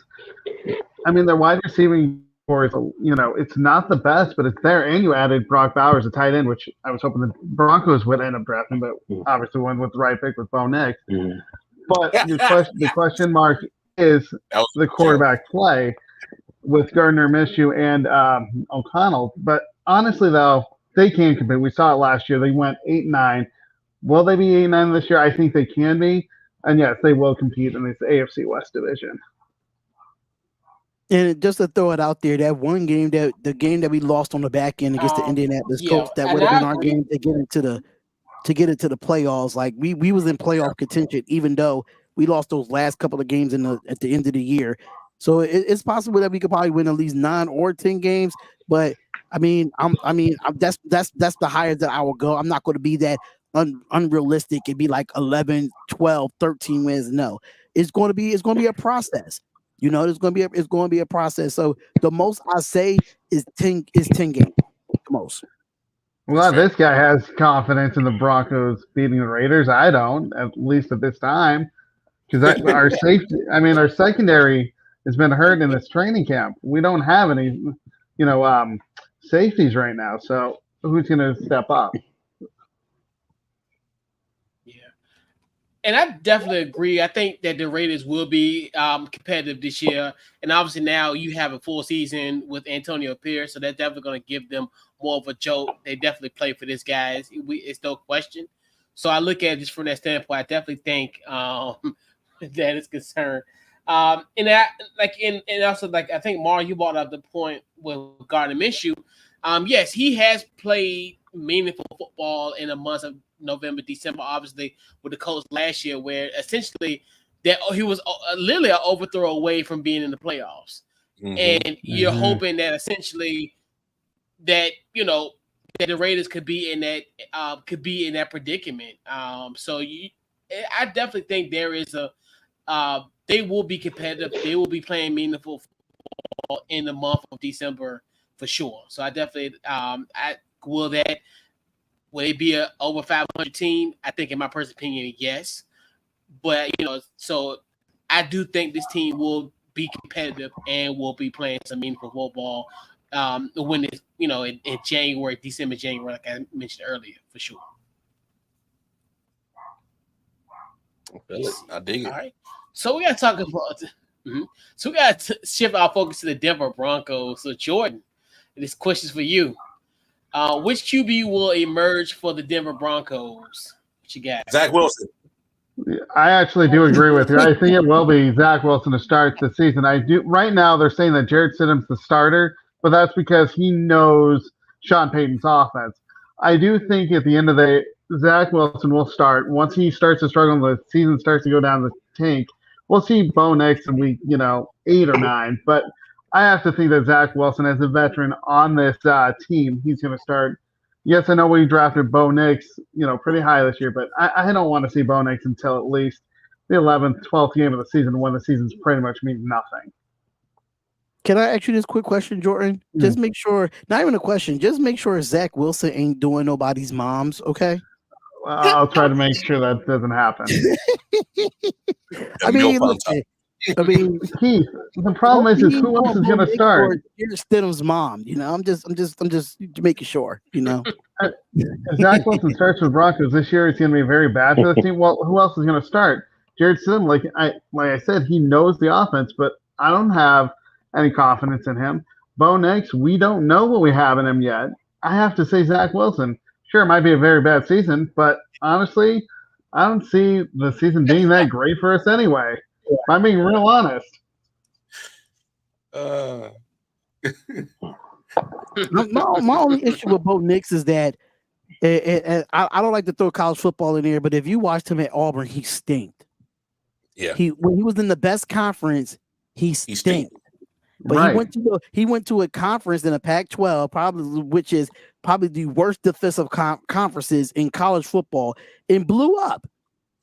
I mean, their wide receiving core is, it's not the best, but it's there. And you added Brock Bowers, a tight end, which I was hoping the Broncos would end up drafting, but obviously went with the right pick with Bo Nix. Mhm. But the question mark is the quarterback play with Gardner Minshew and O'Connell. But honestly, though, they can compete. We saw it last year. They went 8-9. Will they be 8-9 this year? I think they can be. And yes, they will compete in this AFC West division. And just to throw it out there, that one game the game that we lost on the back end against the Indianapolis Colts, that would have been our game to get into the playoffs. Like we was in playoff contention, even though we lost those last couple of games at the end of the year. So it's possible that we could probably win at least 9 or 10 games. But that's the highest that I will go. I'm not going to be that unrealistic and be like 11, 12, 13 wins. No, it's going to be a process. It's going to be a process. So the most I say is 10 games. The most. Well, this guy has confidence in the Broncos beating the Raiders. I don't, at least at this time, because our secondary has been hurt in this training camp. We don't have any, safeties right now. So who's going to step up? And I definitely agree. I think that the Raiders will be competitive this year. And obviously now you have a full season with Antonio Pierce, so that's definitely going to give them more of a jolt. They definitely play for this, guys. It's no question. So I look at it just from that standpoint. I definitely think that is concerned. I think Mar, you brought up the point with Gardner Minshew. Yes, he has played meaningful football in the months of November, December, obviously with the Colts last year, where essentially that he was literally an overthrow away from being in the playoffs. And you're hoping that essentially that that the Raiders could be in that predicament. So I definitely think there is they will be competitive. They will be playing meaningful football in the month of December for sure. So I definitely will they be a over 500 team? I think, in my personal opinion, yes. But so I do think this team will be competitive and will be playing some meaningful football when it's in January, December, January, like I mentioned earlier, for sure. I dig it. All right. So we got to talk about. So we got to shift our focus to the Denver Broncos. So Jordan, this question's for you. Which QB will emerge for the Denver Broncos? What you got? Zach Wilson. I actually do agree with you. I think it will be Zach Wilson to start the season. I do. Right now, they're saying that Jarrett Stidham's the starter, but that's because he knows Sean Payton's offense. I do think at the end of the day, Zach Wilson will start. Once he starts to struggle and the season starts to go down the tank, we'll see Bo Nix in week 8 or 9. But I have to think that Zach Wilson, as a veteran on this team, he's going to start. Yes, I know we drafted Bo Nix, pretty high this year, but I don't want to see Bo Nix until at least the 11th, 12th game of the season, when the season's pretty much means nothing. Can I ask you this quick question, Jordan? Just make sure, not even a question, just make sure Zach Wilson ain't doing nobody's moms, okay? I'll try to make sure that doesn't happen. Keith, the problem is who else is going to start? Here's Stidham's mom. I'm just making sure. If Zach Wilson starts with Broncos this year, it's going to be very bad for the team. Well, who else is going to start? Jarrett Stidham, like I said, he knows the offense, but I don't have any confidence in him. Bo Nix, we don't know what we have in him yet. I have to say Zach Wilson. Sure, it might be a very bad season, but honestly, I don't see the season being that great for us anyway. If I'm being real honest. My only issue with Bo Nix is that I don't like to throw college football in there, but if you watched him at Auburn, he stinked. Yeah. When he was in the best conference, he stinked. But Right. he went to a conference in a Pac-12, which is probably the worst defensive conferences in college football, and blew up.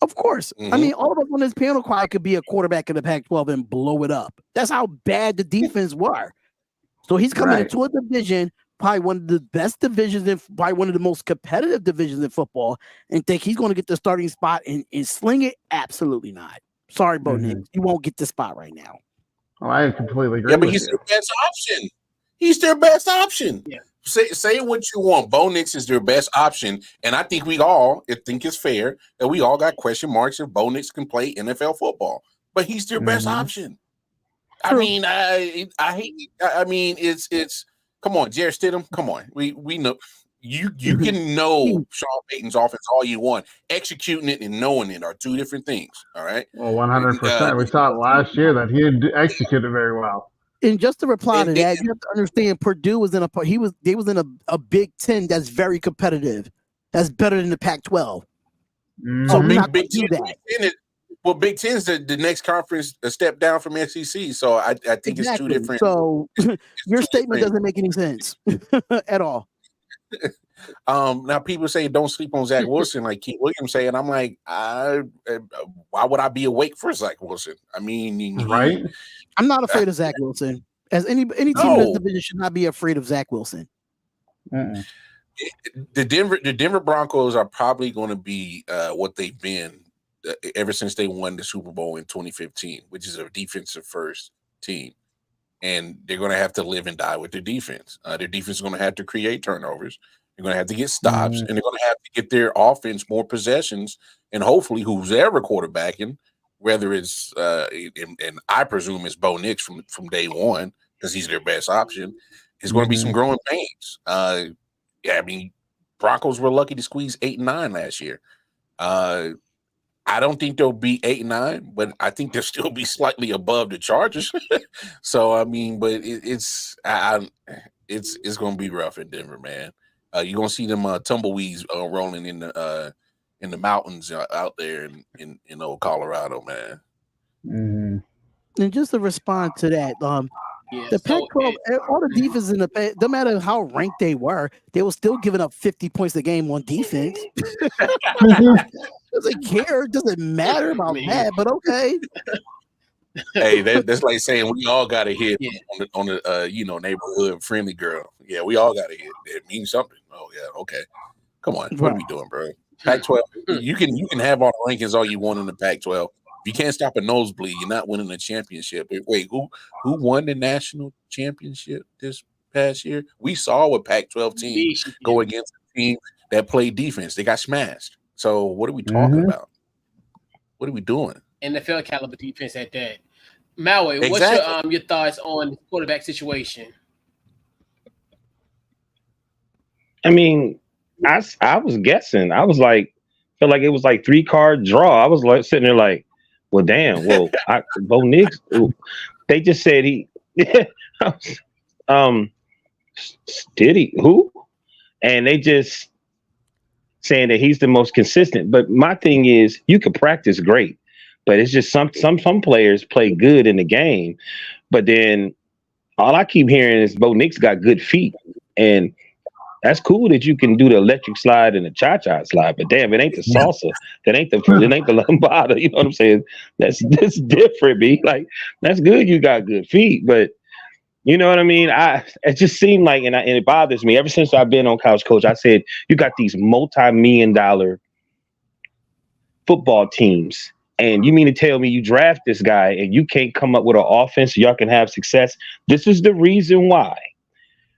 Of course. Mm-hmm. I mean, all of us on this panel could be a quarterback in the Pac-12 and blow it up. That's how bad the defense were. So he's coming into a division, probably one of the best divisions, probably one of the most competitive divisions in football, and think he's going to get the starting spot and sling it? Absolutely not. Sorry, Bo Nix. You won't get the spot right now. Oh, I completely agree. Yeah, but he's their best option. He's their best option. Yeah. Say what you want. Bo Nix is their best option, and I think we all think it's fair that we all got question marks if Bo Nix can play NFL football. But he's their best option. True. I mean, I hate. I mean, it's. Come on, Jared Stidham. Come on, we know you can know Sean Payton's offense all you want. Executing it and knowing it are two different things. All right. Well, 100%. We saw it last year that he didn't execute it very well. And just to reply to that, you have to understand Purdue was in they was in a Big Ten that's very competitive. That's better than the Pac-12. So we're not going to do that. Big Ten's the next conference a step down from SEC. So I think it's two different. So your statement doesn't make any sense at all. Now people say don't sleep on Zach Wilson, like Keith Williams say, and I'm like, why would I be awake for Zach Wilson? I mean, right? I'm not afraid of Zach Wilson. As any team in this division should not be afraid of Zach Wilson. The Denver Broncos are probably going to be what they've been ever since they won the Super Bowl in 2015, which is a defensive first team. And they're going to have to live and die with their defense. Their defense is going to have to create turnovers. They're going to have to get stops, and they're going to have to get their offense more possessions. And hopefully, who's ever quarterbacking, whether it's and I presume it's Bo Nix from day one because he's their best option, is going to be some growing pains. Yeah, I mean, Broncos were lucky to squeeze 8 and 9 last year. I don't think they'll be 8 and 9, but I think they'll still be slightly above the Chargers. So I mean, but it's going to be rough in Denver, man. You're gonna see them tumbleweeds rolling in the mountains out there in old Colorado, man. And just to respond to that, the Pac-12, all the defense in the no matter how ranked they were still giving up 50 points a game on defense. Doesn't care, doesn't matter about that, but okay. Hey, that's like saying we all got a hit on the neighborhood friendly girl. Yeah, we all got a hit. It means something. Oh yeah, okay. Come on, what are we doing, bro? Pac-12. You can have all the rankings all you want in the Pac-12. If you can't stop a nosebleed, you're not winning the championship. Wait, who won the national championship this past year? We saw a Pac-12 team go against a team that played defense. They got smashed. So what are we talking about? What are we doing? NFL caliber defense at that. Maui, what's your thoughts on the quarterback situation? I mean, I was guessing. I was like, felt like it was like 3-card draw. I was like sitting there like, well, damn. Well, Bo Nix. They just said he. Did he? Who? And they just saying that he's the most consistent. But my thing is, you could practice great, but it's just some players play good in the game, but then all I keep hearing is Bo Nix got good feet, and that's cool that you can do the electric slide and the cha-cha slide, but damn, it ain't the salsa. It ain't the lambada. You know what I'm saying? That's different, B. Like, that's good. You got good feet, but you know what I mean? It just seemed like, and it bothers me. Ever since I've been on Couch Coach, I said, you got these multi-million-dollar football teams, and you mean to tell me you draft this guy and you can't come up with an offense so y'all can have success? This is the reason why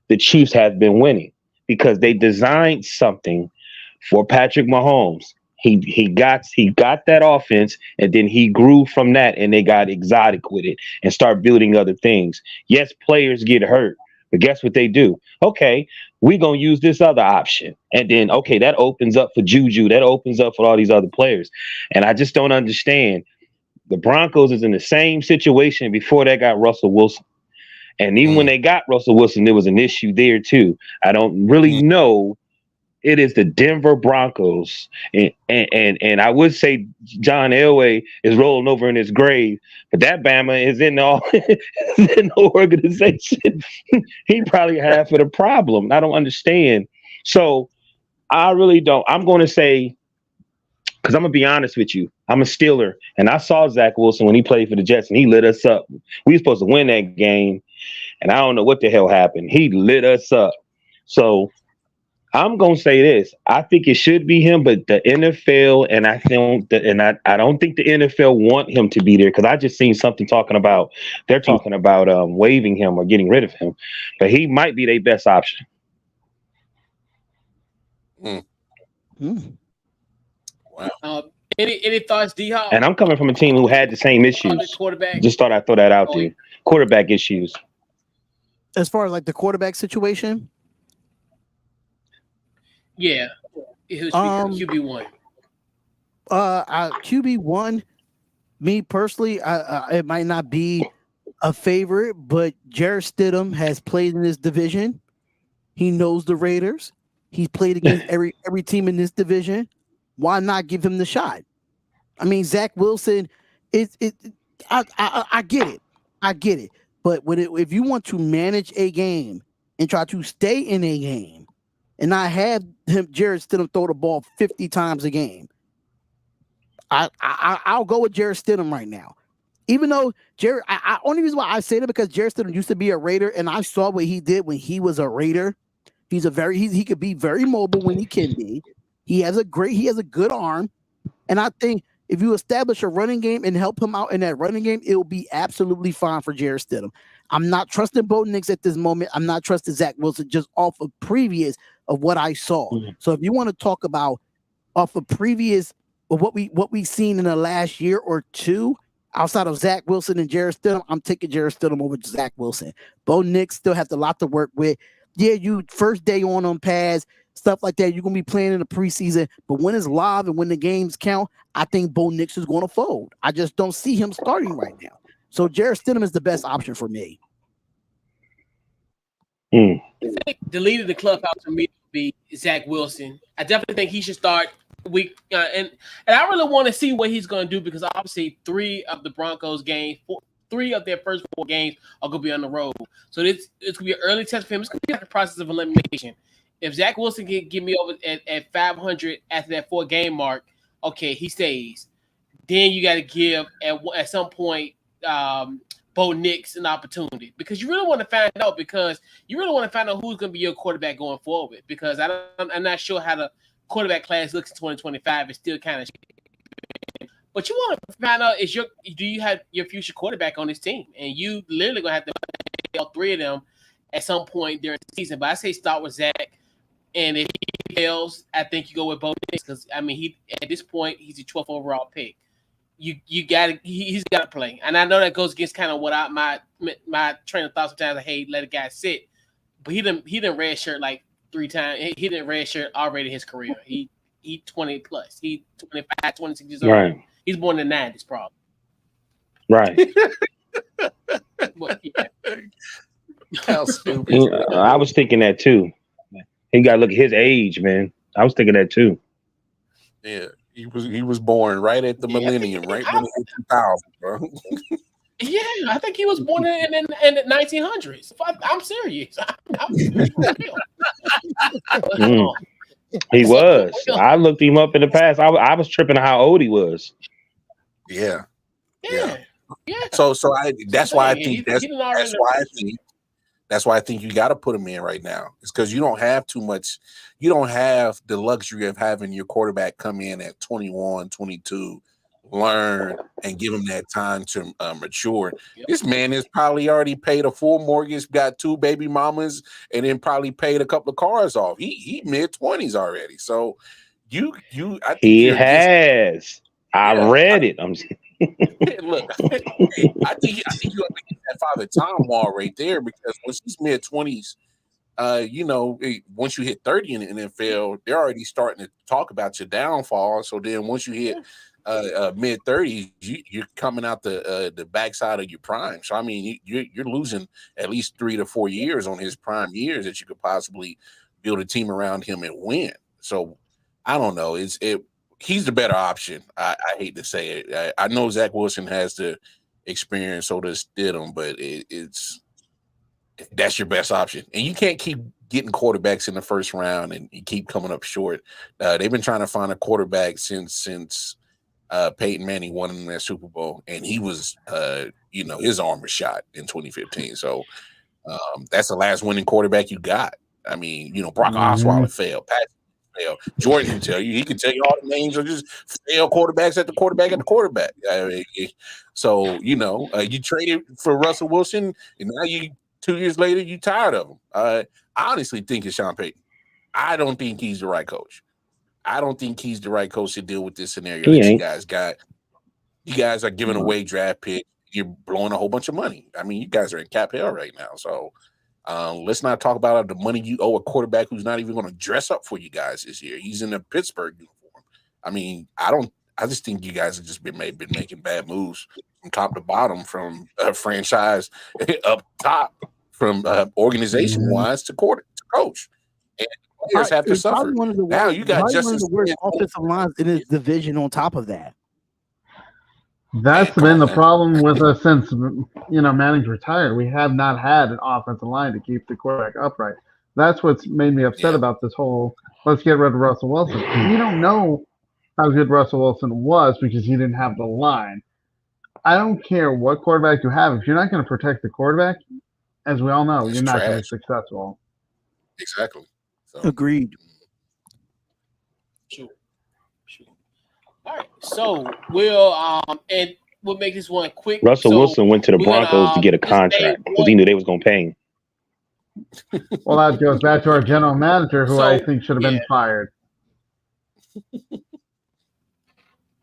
the Chiefs have been winning, because they designed something for Patrick Mahomes. He got that offense, and then he grew from that, and they got exotic with it and start building other things. Yes, players get hurt, But guess what they do? Okay, we're going to use this other option. And then, okay, that opens up for Juju. That opens up for all these other players. And I just don't understand. The Broncos is in the same situation before they got Russell Wilson. And even when they got Russell Wilson, there was an issue there too. I don't really know. It is the Denver Broncos. And I would say John Elway is rolling over in his grave, but that Bama is in the organization. He probably half of the problem. I don't understand. So I really don't. I'm going to say, because I'm going to be honest with you, I'm a Steeler, and I saw Zach Wilson when he played for the Jets, and he lit us up. We were supposed to win that game, and I don't know what the hell happened. He lit us up. So I'm gonna say this. I think it should be him, but the NFL and I don't think the NFL want him to be there, because I just seen something they're talking about waiving him or getting rid of him, but he might be their best option. Wow. Any thoughts, D-Hop? And I'm coming from a team who had the same issues. Quarterback. Just thought I'd throw that out there. Quarterback issues. As far as like the quarterback situation. Yeah, it was QB1. QB1. Me personally, it might not be a favorite, but Jarrett Stidham has played in this division. He knows the Raiders. He's played against every team in this division. Why not give him the shot? I mean, Zach Wilson. I get it. I get it. But if you want to manage a game and try to stay in a game, and not have Jarrett Stidham throw the ball 50 times a game, I'll go with Jarrett Stidham right now. Even though Jarrett, only reason why I say that because Jarrett Stidham used to be a Raider, and I saw what he did when he was a Raider. He could be very mobile when he can be. He has a good arm, and I think if you establish a running game and help him out in that running game, it will be absolutely fine for Jarrett Stidham. I'm not trusting Bo Nix at this moment. I'm not trusting Zach Wilson just off of previous of what I saw. So if you want to talk about off of previous of what we've seen in the last year or two, outside of Zach Wilson and Jarrett Stidham, I'm taking Jarrett Stidham over Zach Wilson. Bo Nix still has a lot to work with. Yeah, you first day on pads, stuff like that. You're gonna be playing in the preseason, but when it's live and when the games count, I think Bo Nix is going to fold. I just don't see him starting right now. So Jarrett Stidham is the best option for me. I think the leader of the clubhouse for me would be Zach Wilson. I definitely think he should start week, and I really want to see what he's going to do, because obviously 3 of the Broncos games, 3 of their first 4 games are going to be on the road. So it's going to be an early test for him. It's going to be like a process of elimination. If Zach Wilson can get me over at 500 after that 4-game mark, okay, he stays. Then you got to give at some point Bo Nix an opportunity, because you really want to find out who's going to be your quarterback going forward, because I'm not sure how the quarterback class looks in 2025. It's still kind of, but you want to find out do you have your future quarterback on this team, and you literally going to have to play all 3 of them at some point during the season. But I say start with Zach, and if he fails, I think you go with Bo Nix, because I mean at this point he's the 12th overall pick. He's got to play, and I know that goes against kind of what my train of thought sometimes. Like, hey, let a guy sit, but he didn't red shirt like 3 times. He didn't red shirt already in his career. He 20 plus. He 25, 26 years old. Right. He's born in the 90s, probably. Right. But, yeah. How stupid. I was thinking that too. He got to look at his age, man. I was thinking that too. Yeah. He was born right at the millennium, right when it hit 2000, bro. Yeah, I think he was born in the 1900s. I'm serious. He was. I looked him up in the past. I was tripping how old he was. Yeah. Yeah. So that's why I think you got to put him in right now. It's because you don't have too much. You don't have the luxury of having your quarterback come in at 21, 22, learn, and give him that time to mature. Yep. This man has probably already paid a full mortgage, got 2 baby mamas, and then probably paid a couple of cars off. He mid-20s already. So I think he has. I read it. I'm just Look, I think you have to get that Father Time wall right there because once he's mid-20s, once you hit 30 in the NFL, they're already starting to talk about your downfall. So then once you hit mid-30s, you're coming out the backside of your prime. So I mean, you're losing at least 3 to 4 years on his prime years that you could possibly build a team around him and win. So I don't know. He's the better option. I hate to say it. I know Zach Wilson has the experience, so does Stidham, but that's your best option. And you can't keep getting quarterbacks in the first round and you keep coming up short. They've been trying to find a quarterback since Peyton Manning won in that Super Bowl, and he was, his arm was shot in 2015. So that's the last winning quarterback you got. I mean, Brock Osweiler failed. Pat failed. Jordan can tell you. He can tell you all the names of just failed quarterbacks at the quarterback. So, you traded for Russell Wilson, and now 2 years later, you tired of him. I honestly think it's Sean Payton. I don't think he's the right coach. I don't think he's the right coach to deal with this scenario that you guys got. You guys are giving away draft picks. You're blowing a whole bunch of money. I mean, you guys are in cap hell right now. So let's not talk about the money you owe a quarterback who's not even going to dress up for you guys this year. He's in a Pittsburgh uniform. I mean, I just think you guys have just been making bad moves from top to bottom, from franchise up top, from organization-wise to coach. And players have to suffer. Now you got just the worst offensive lines in his division on top of that. That's been the problem with us since Manning's retired. We have not had an offensive line to keep the quarterback upright. That's what's made me upset about this whole let's get rid of Russell Wilson. We don't know how good Russell Wilson was because he didn't have the line. I don't care what quarterback you have. If you're not going to protect the quarterback, as we all know, you're not going to be successful. Exactly. So. Agreed. Sure. All right. So we'll make this one quick. Russell Wilson went to the Broncos to get a contract because he knew they was going to pay him. Well, that goes back to our general manager, who I think should have been fired. All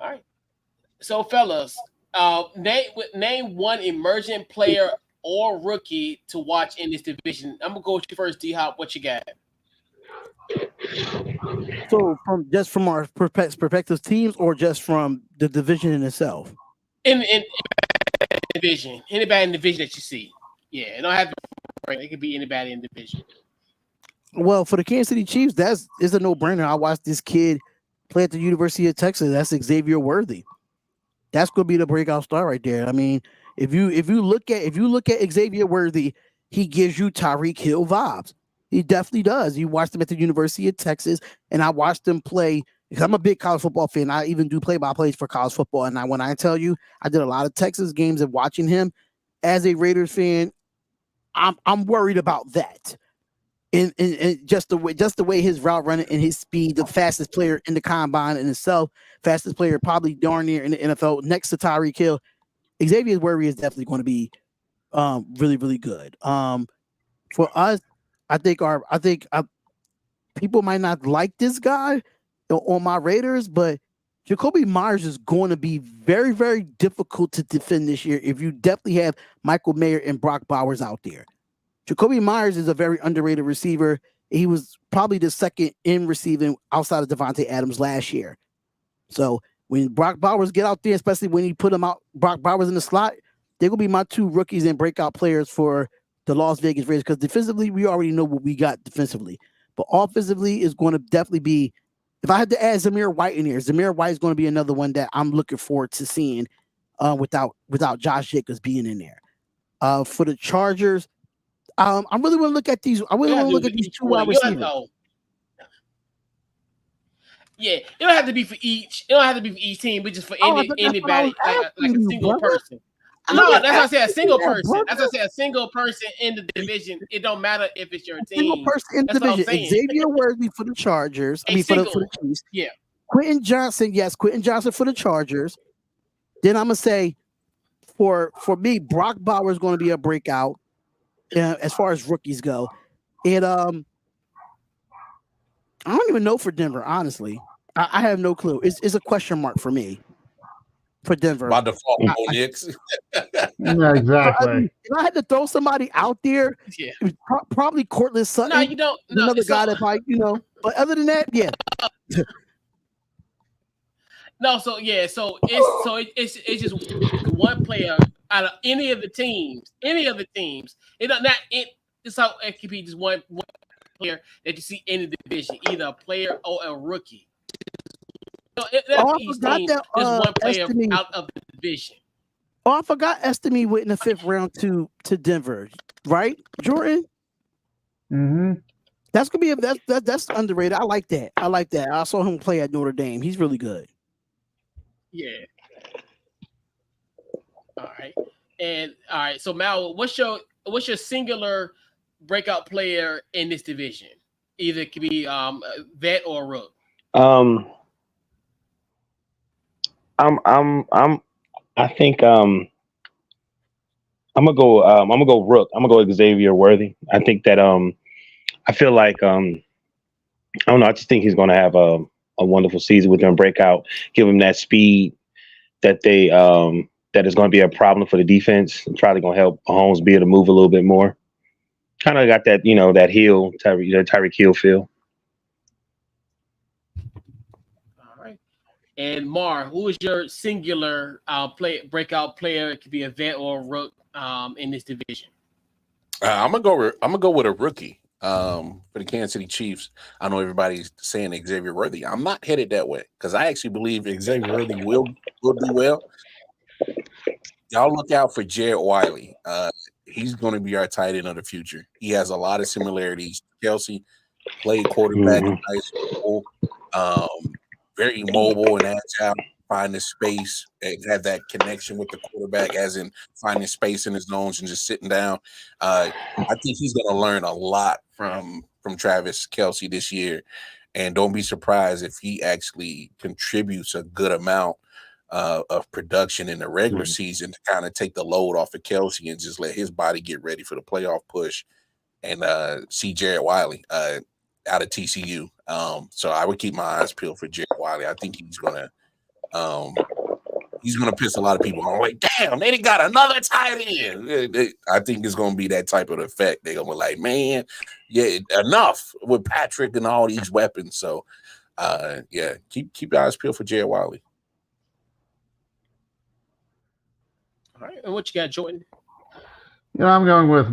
right. So, fellas, name one emerging player or rookie to watch in this division. I'm gonna go with you first, D-Hop. What you got? So, from our perspective teams, or just from the division in itself? In division, anybody in the division that you see. Yeah, it don't have to. It could be anybody in the division. Well, for the Kansas City Chiefs, it's a no-brainer. I watched this kid play at the University of Texas. That's Xavier Worthy. That's going to be the breakout star right there. I mean, if you look at Xavier Worthy, he gives you Tyreek Hill vibes. He definitely does. You watched him at the University of Texas, and I watched him play because I'm a big college football fan. I even do play-by-plays for college football, and when I tell you, I did a lot of Texas games and watching him as a Raiders fan. I'm worried about that. And just the way his route running and his speed, the fastest player in the combine in itself, fastest player probably darn near in the NFL next to Tyreek Hill. Xavier Worthy is definitely going to be really, really good. For us, I think people might not like this guy on my Raiders, but Jacoby Myers is going to be very, very difficult to defend this year if you definitely have Michael Mayer and Brock Bowers out there. Jacoby Myers is a very underrated receiver. He was probably the second in receiving outside of Devontae Adams last year. So when Brock Bowers get out there, especially when he put Brock Bowers in the slot, they're going to be my two rookies and breakout players for the Las Vegas Raiders, because defensively, we already know what we got defensively. But offensively is going to definitely be, if I had to add Zamir White in here, Zamir White is going to be another one that I'm looking forward to seeing without Josh Jacobs being in there. For the Chargers, I really want to look at these. I really want to look at these two wide receivers. Yeah, it don't have to be for each. It don't have to be for each team, but just for anybody, like a single person. No, that's what I said. A single person. That's what I said. A single person in the division. It don't matter if it's your team. Single person in the division. Xavier Worthy for the Chargers. For the Chiefs. Yeah. Quentin Johnson. Yes, Quentin Johnson for the Chargers. Then I'm gonna say, for me, Brock Bowers is going to be a breakout as far as rookies go, and I don't even know for Denver. Honestly, I have no clue. It's a question mark for me. for Denver. By default, Bo Nix. Yeah, exactly. If I had to throw somebody out there, Yeah. it was probably Cortland Sutton. No, you don't. No, another so, guy that might, But other than that, yeah. No, so yeah, so it's just one player out of any of the teams. It's how it could be just one player that you see in the division, either a player or a rookie. So each team, there's one player out of the division. Oh, I forgot Estime went in the 5th round to Denver, right, Jordan? Mm-hmm. That's gonna be that's underrated. I like that. I saw him play at Notre Dame. He's really good. Yeah. All right. So Mal, what's your singular breakout player in this division? Either it could be vet or rook. I think I'm gonna go rook. I'm gonna go Xavier Worthy. I think that I feel like I don't know. I just think he's gonna have a wonderful season with them breakout, give him that speed that they that is going to be a problem for the defense. And probably going to help Mahomes be able to move a little bit more. Kind of got that that Hill Tyreek Hill feel. All right. And Mar, who is your singular breakout player? It could be a vet or a rook in this division. I'm gonna go with a rookie. For the Kansas City Chiefs, I know everybody's saying Xavier Worthy. I'm not headed that way because I actually believe Xavier Worthy will do well. Y'all look out for Jared Wiley. He's going to be our tight end of the future. He has a lot of similarities. Kelsey played quarterback in high school, very mobile and agile, finding space, and have that connection with the quarterback, as in finding space in his zones and just sitting down. I think he's going to learn a lot from Travis Kelsey this year, and don't be surprised if he actually contributes a good amount of production in the regular season to kind of take the load off of Kelsey and just let his body get ready for the playoff push, and see Jared Wiley out of TCU. So I would keep my eyes peeled for Jared Wiley. I think he's gonna piss a lot of people off. Like, damn, they got another tight end. I think it's gonna be that type of effect. They're gonna be like, man, yeah, enough with Patrick and all these weapons. So yeah, keep your eyes peeled for Jared Wiley. All right, and what you got, Jordan? I'm going with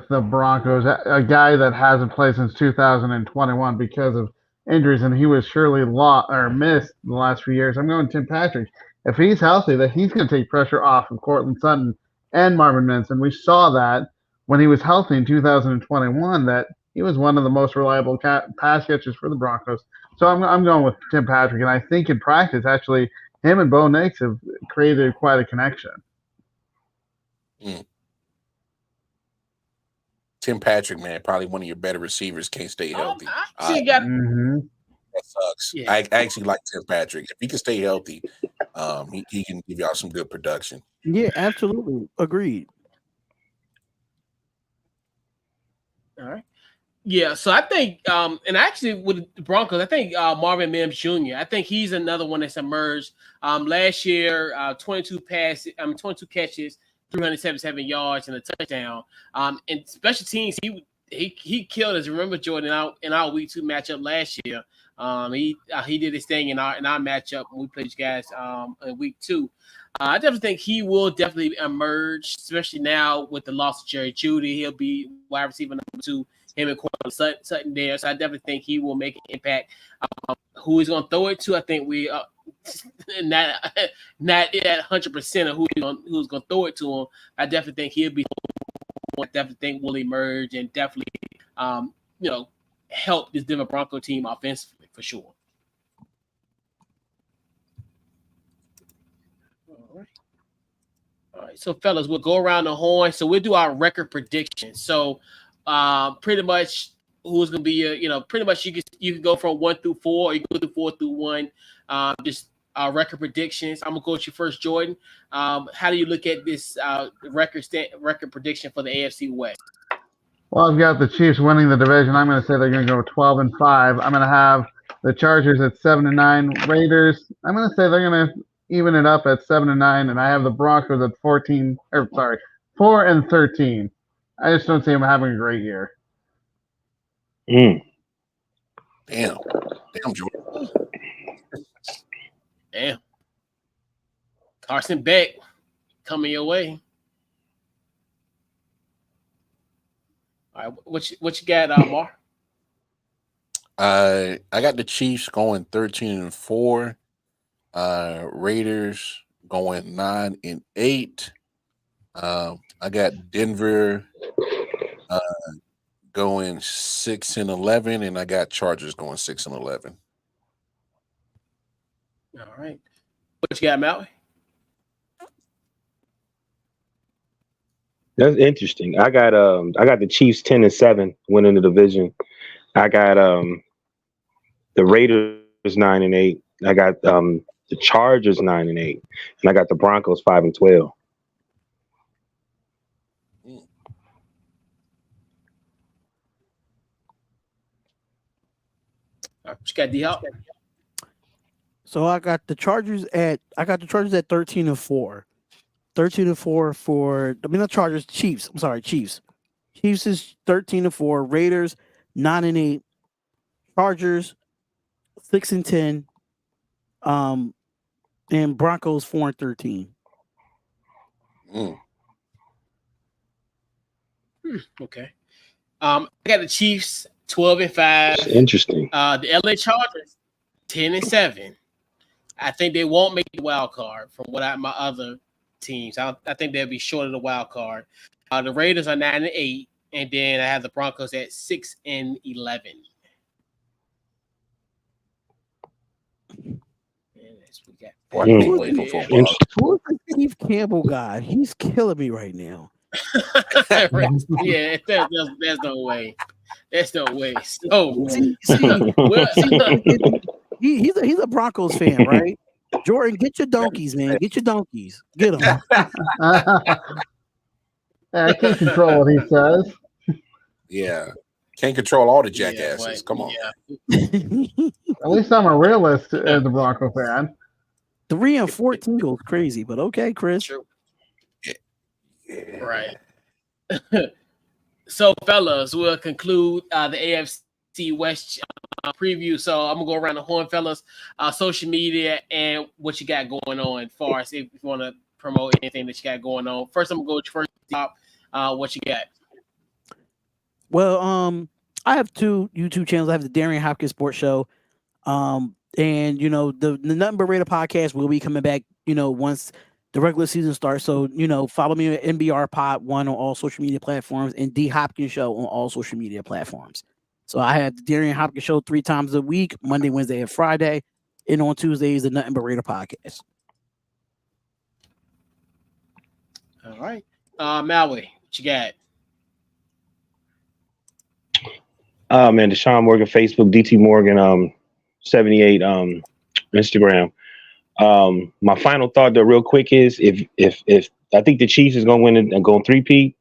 the Broncos, a guy that hasn't played since 2021 because of injuries, and he was surely missed the last few years. I'm going Tim Patrick. If he's healthy, that he's going to take pressure off of Cortland Sutton and Marvin Mims, and we saw that when he was healthy in 2021, that he was one of the most reliable pass catchers for the Broncos. So I'm going with Tim Patrick, and I think in practice, actually, him and Bo Nix have created quite a connection. Tim Patrick, man, probably one of your better receivers, can't stay healthy. That sucks. Yeah. I actually like Tim Patrick. If he can stay healthy, he can give y'all some good production. Yeah, absolutely. Agreed. All right. Yeah, so I think, and actually with the Broncos, I think Marvin Mims Jr., I think he's another one that's emerged. Last year, 22 catches, 377 yards and a touchdown. And special teams, he killed us. Remember, Jordan, in our week 2 matchup last year. He did his thing in our matchup when we played you guys in week 2. I definitely think he will definitely emerge, especially now with the loss of Jerry Jeudy. He'll be wide receiver number 2. Him and Cortland Sutton there. So I definitely think he will make an impact. Who he's going to throw it to, I think we not at 100% of who's going to throw it to him. I definitely think he'll be. I definitely think will emerge and definitely help this Denver Bronco team offensively for sure. All right. So fellas, we'll go around the horn. So we'll do our record predictions. So pretty much who's going to be pretty much you can go from 1 through 4, or you go through 4 through 1. Just record predictions. I'm gonna go with you first, Jordan. How do you look at this record prediction for the AFC West? Well, I've got the Chiefs winning the division. I'm going to say they're going to go 12-5. I'm going to have the Chargers at 7-9. Raiders, I'm going to say they're going to even it up at 7-9, and I have the Broncos at 4-13. I just don't see them having a great year. Mm. Damn, Jordan. Damn. Carson Beck coming your way. All right, what you got, Mar? I got the Chiefs going 13-4. Raiders going 9-8. I got Denver going 6-11, and I got Chargers going 6-11. All right. What you got, Maui? That's interesting. I got the Chiefs 10-7 winning the division. I got the Raiders 9-8. I got the Chargers 9-8, and I got the Broncos 5-12. What you got, D-Hop? So I got the Chargers at 13-4. 13-4 for not Chargers, Chiefs. I'm sorry, Chiefs. Chiefs is 13-4. Raiders 9-8. Chargers 6-10. And Broncos 4-13. Okay. I got the Chiefs 12-5. Interesting. The LA Chargers 10-7. I think they won't make the wild card from my other teams. I think they'll be short of the wild card. The Raiders are 9-8, and then I have the Broncos at 6-11. Who's the Steve Campbell guy? He's killing me right now. Yeah, there's no way. There's no way. So, he's a Broncos fan, right? Jordan, get your donkeys, man. Get your donkeys. Get them. I can't control what he says. Yeah. Can't control all the jackasses. Come on. Yeah. At least I'm a realist as a Bronco fan. 3-14 goes crazy, but okay, Chris. True. Right. So, fellas, we'll conclude the AFC West preview. So, I'm gonna go around the horn, fellas. Social media and what you got going on, as far as if you want to promote anything that you got going on. First, I'm gonna go to first top. What you got? Well, I have 2 YouTube channels. I have the Darian Hopkins Sports Show, and the Nothing But Raider podcast will be coming back. Once the regular season starts. So follow me at NBR Pod 1 on all social media platforms and D Hopkins Show on all social media platforms. So I have the Darian Hopkins Show 3 times a week: Monday, Wednesday, and Friday, and on Tuesdays the Nothing But Raider podcast. All right, Maui, what you got? Man, Deshaun Morgan, Facebook, DT Morgan, 78, Instagram. My final thought, though, real quick, is if I think the Chiefs is going to win and go 3-peat,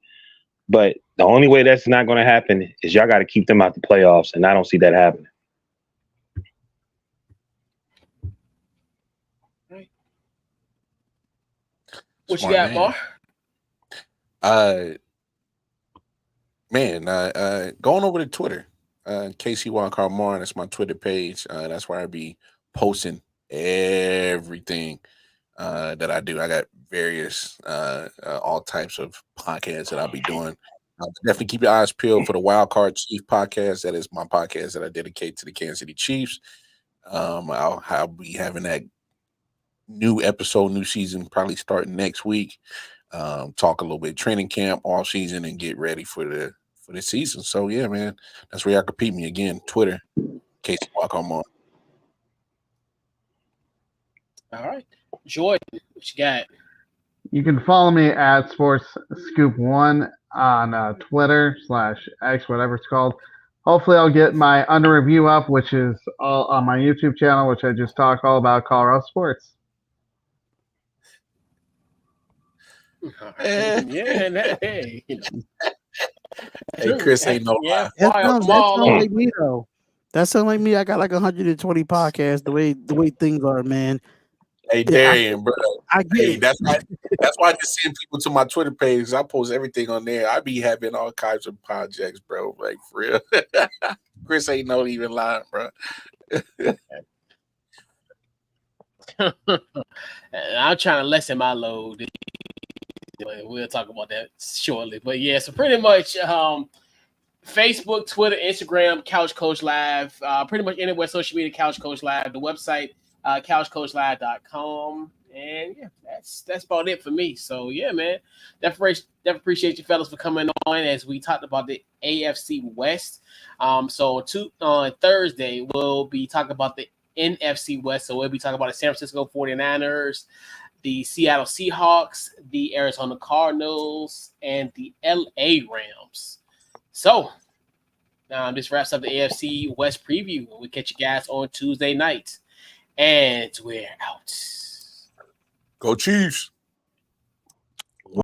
but the only way that's not going to happen is y'all got to keep them out the playoffs, and I don't see that happening. Right. What you got, Mar? Going over to Twitter. KC Wildcard Martin, that's my Twitter page. That's where I be posting everything that I do. I got various all types of podcasts that I'll be doing. Definitely keep your eyes peeled for the Wildcard Chief podcast. That is my podcast that I dedicate to the Kansas City Chiefs. I'll be having that new episode, new season, probably starting next week. Talk a little bit training camp all season and get ready for the season. So yeah, man, that's where y'all can peep me again. Twitter, Casey Walker on. All right, Jordan, what you got? You can follow me at Sports Scoop 1 on Twitter /X, whatever it's called. Hopefully, I'll get my under review up, which is all on my YouTube channel, which I just talk all about Colorado sports. Hey, Hey, Chris, ain't no lie. That sounds like me though. That sounds like me. I got like 120 podcasts. The way things are, man. Hey, Darian, bro. I get Hey, it. that's why I just send people to my Twitter page. I post everything on there. I be having all kinds of projects, bro. Like for real. Chris ain't no even lying, bro. I'm trying to lessen my load. We'll talk about that shortly. But yeah, so pretty much Facebook, Twitter, Instagram, Couch Coach Live, pretty much anywhere social media, Couch Coach Live, the website, couchcoachlive.com. And yeah, that's about it for me. So yeah, man, definitely appreciate you fellas for coming on as we talked about the AFC West. So on Thursday, we'll be talking about the NFC West. So we'll be talking about the San Francisco 49ers, the Seattle Seahawks, the Arizona Cardinals, and the LA Rams. So this wraps up the AFC West preview. We'll catch you guys on Tuesday night. And we're out. Go Chiefs.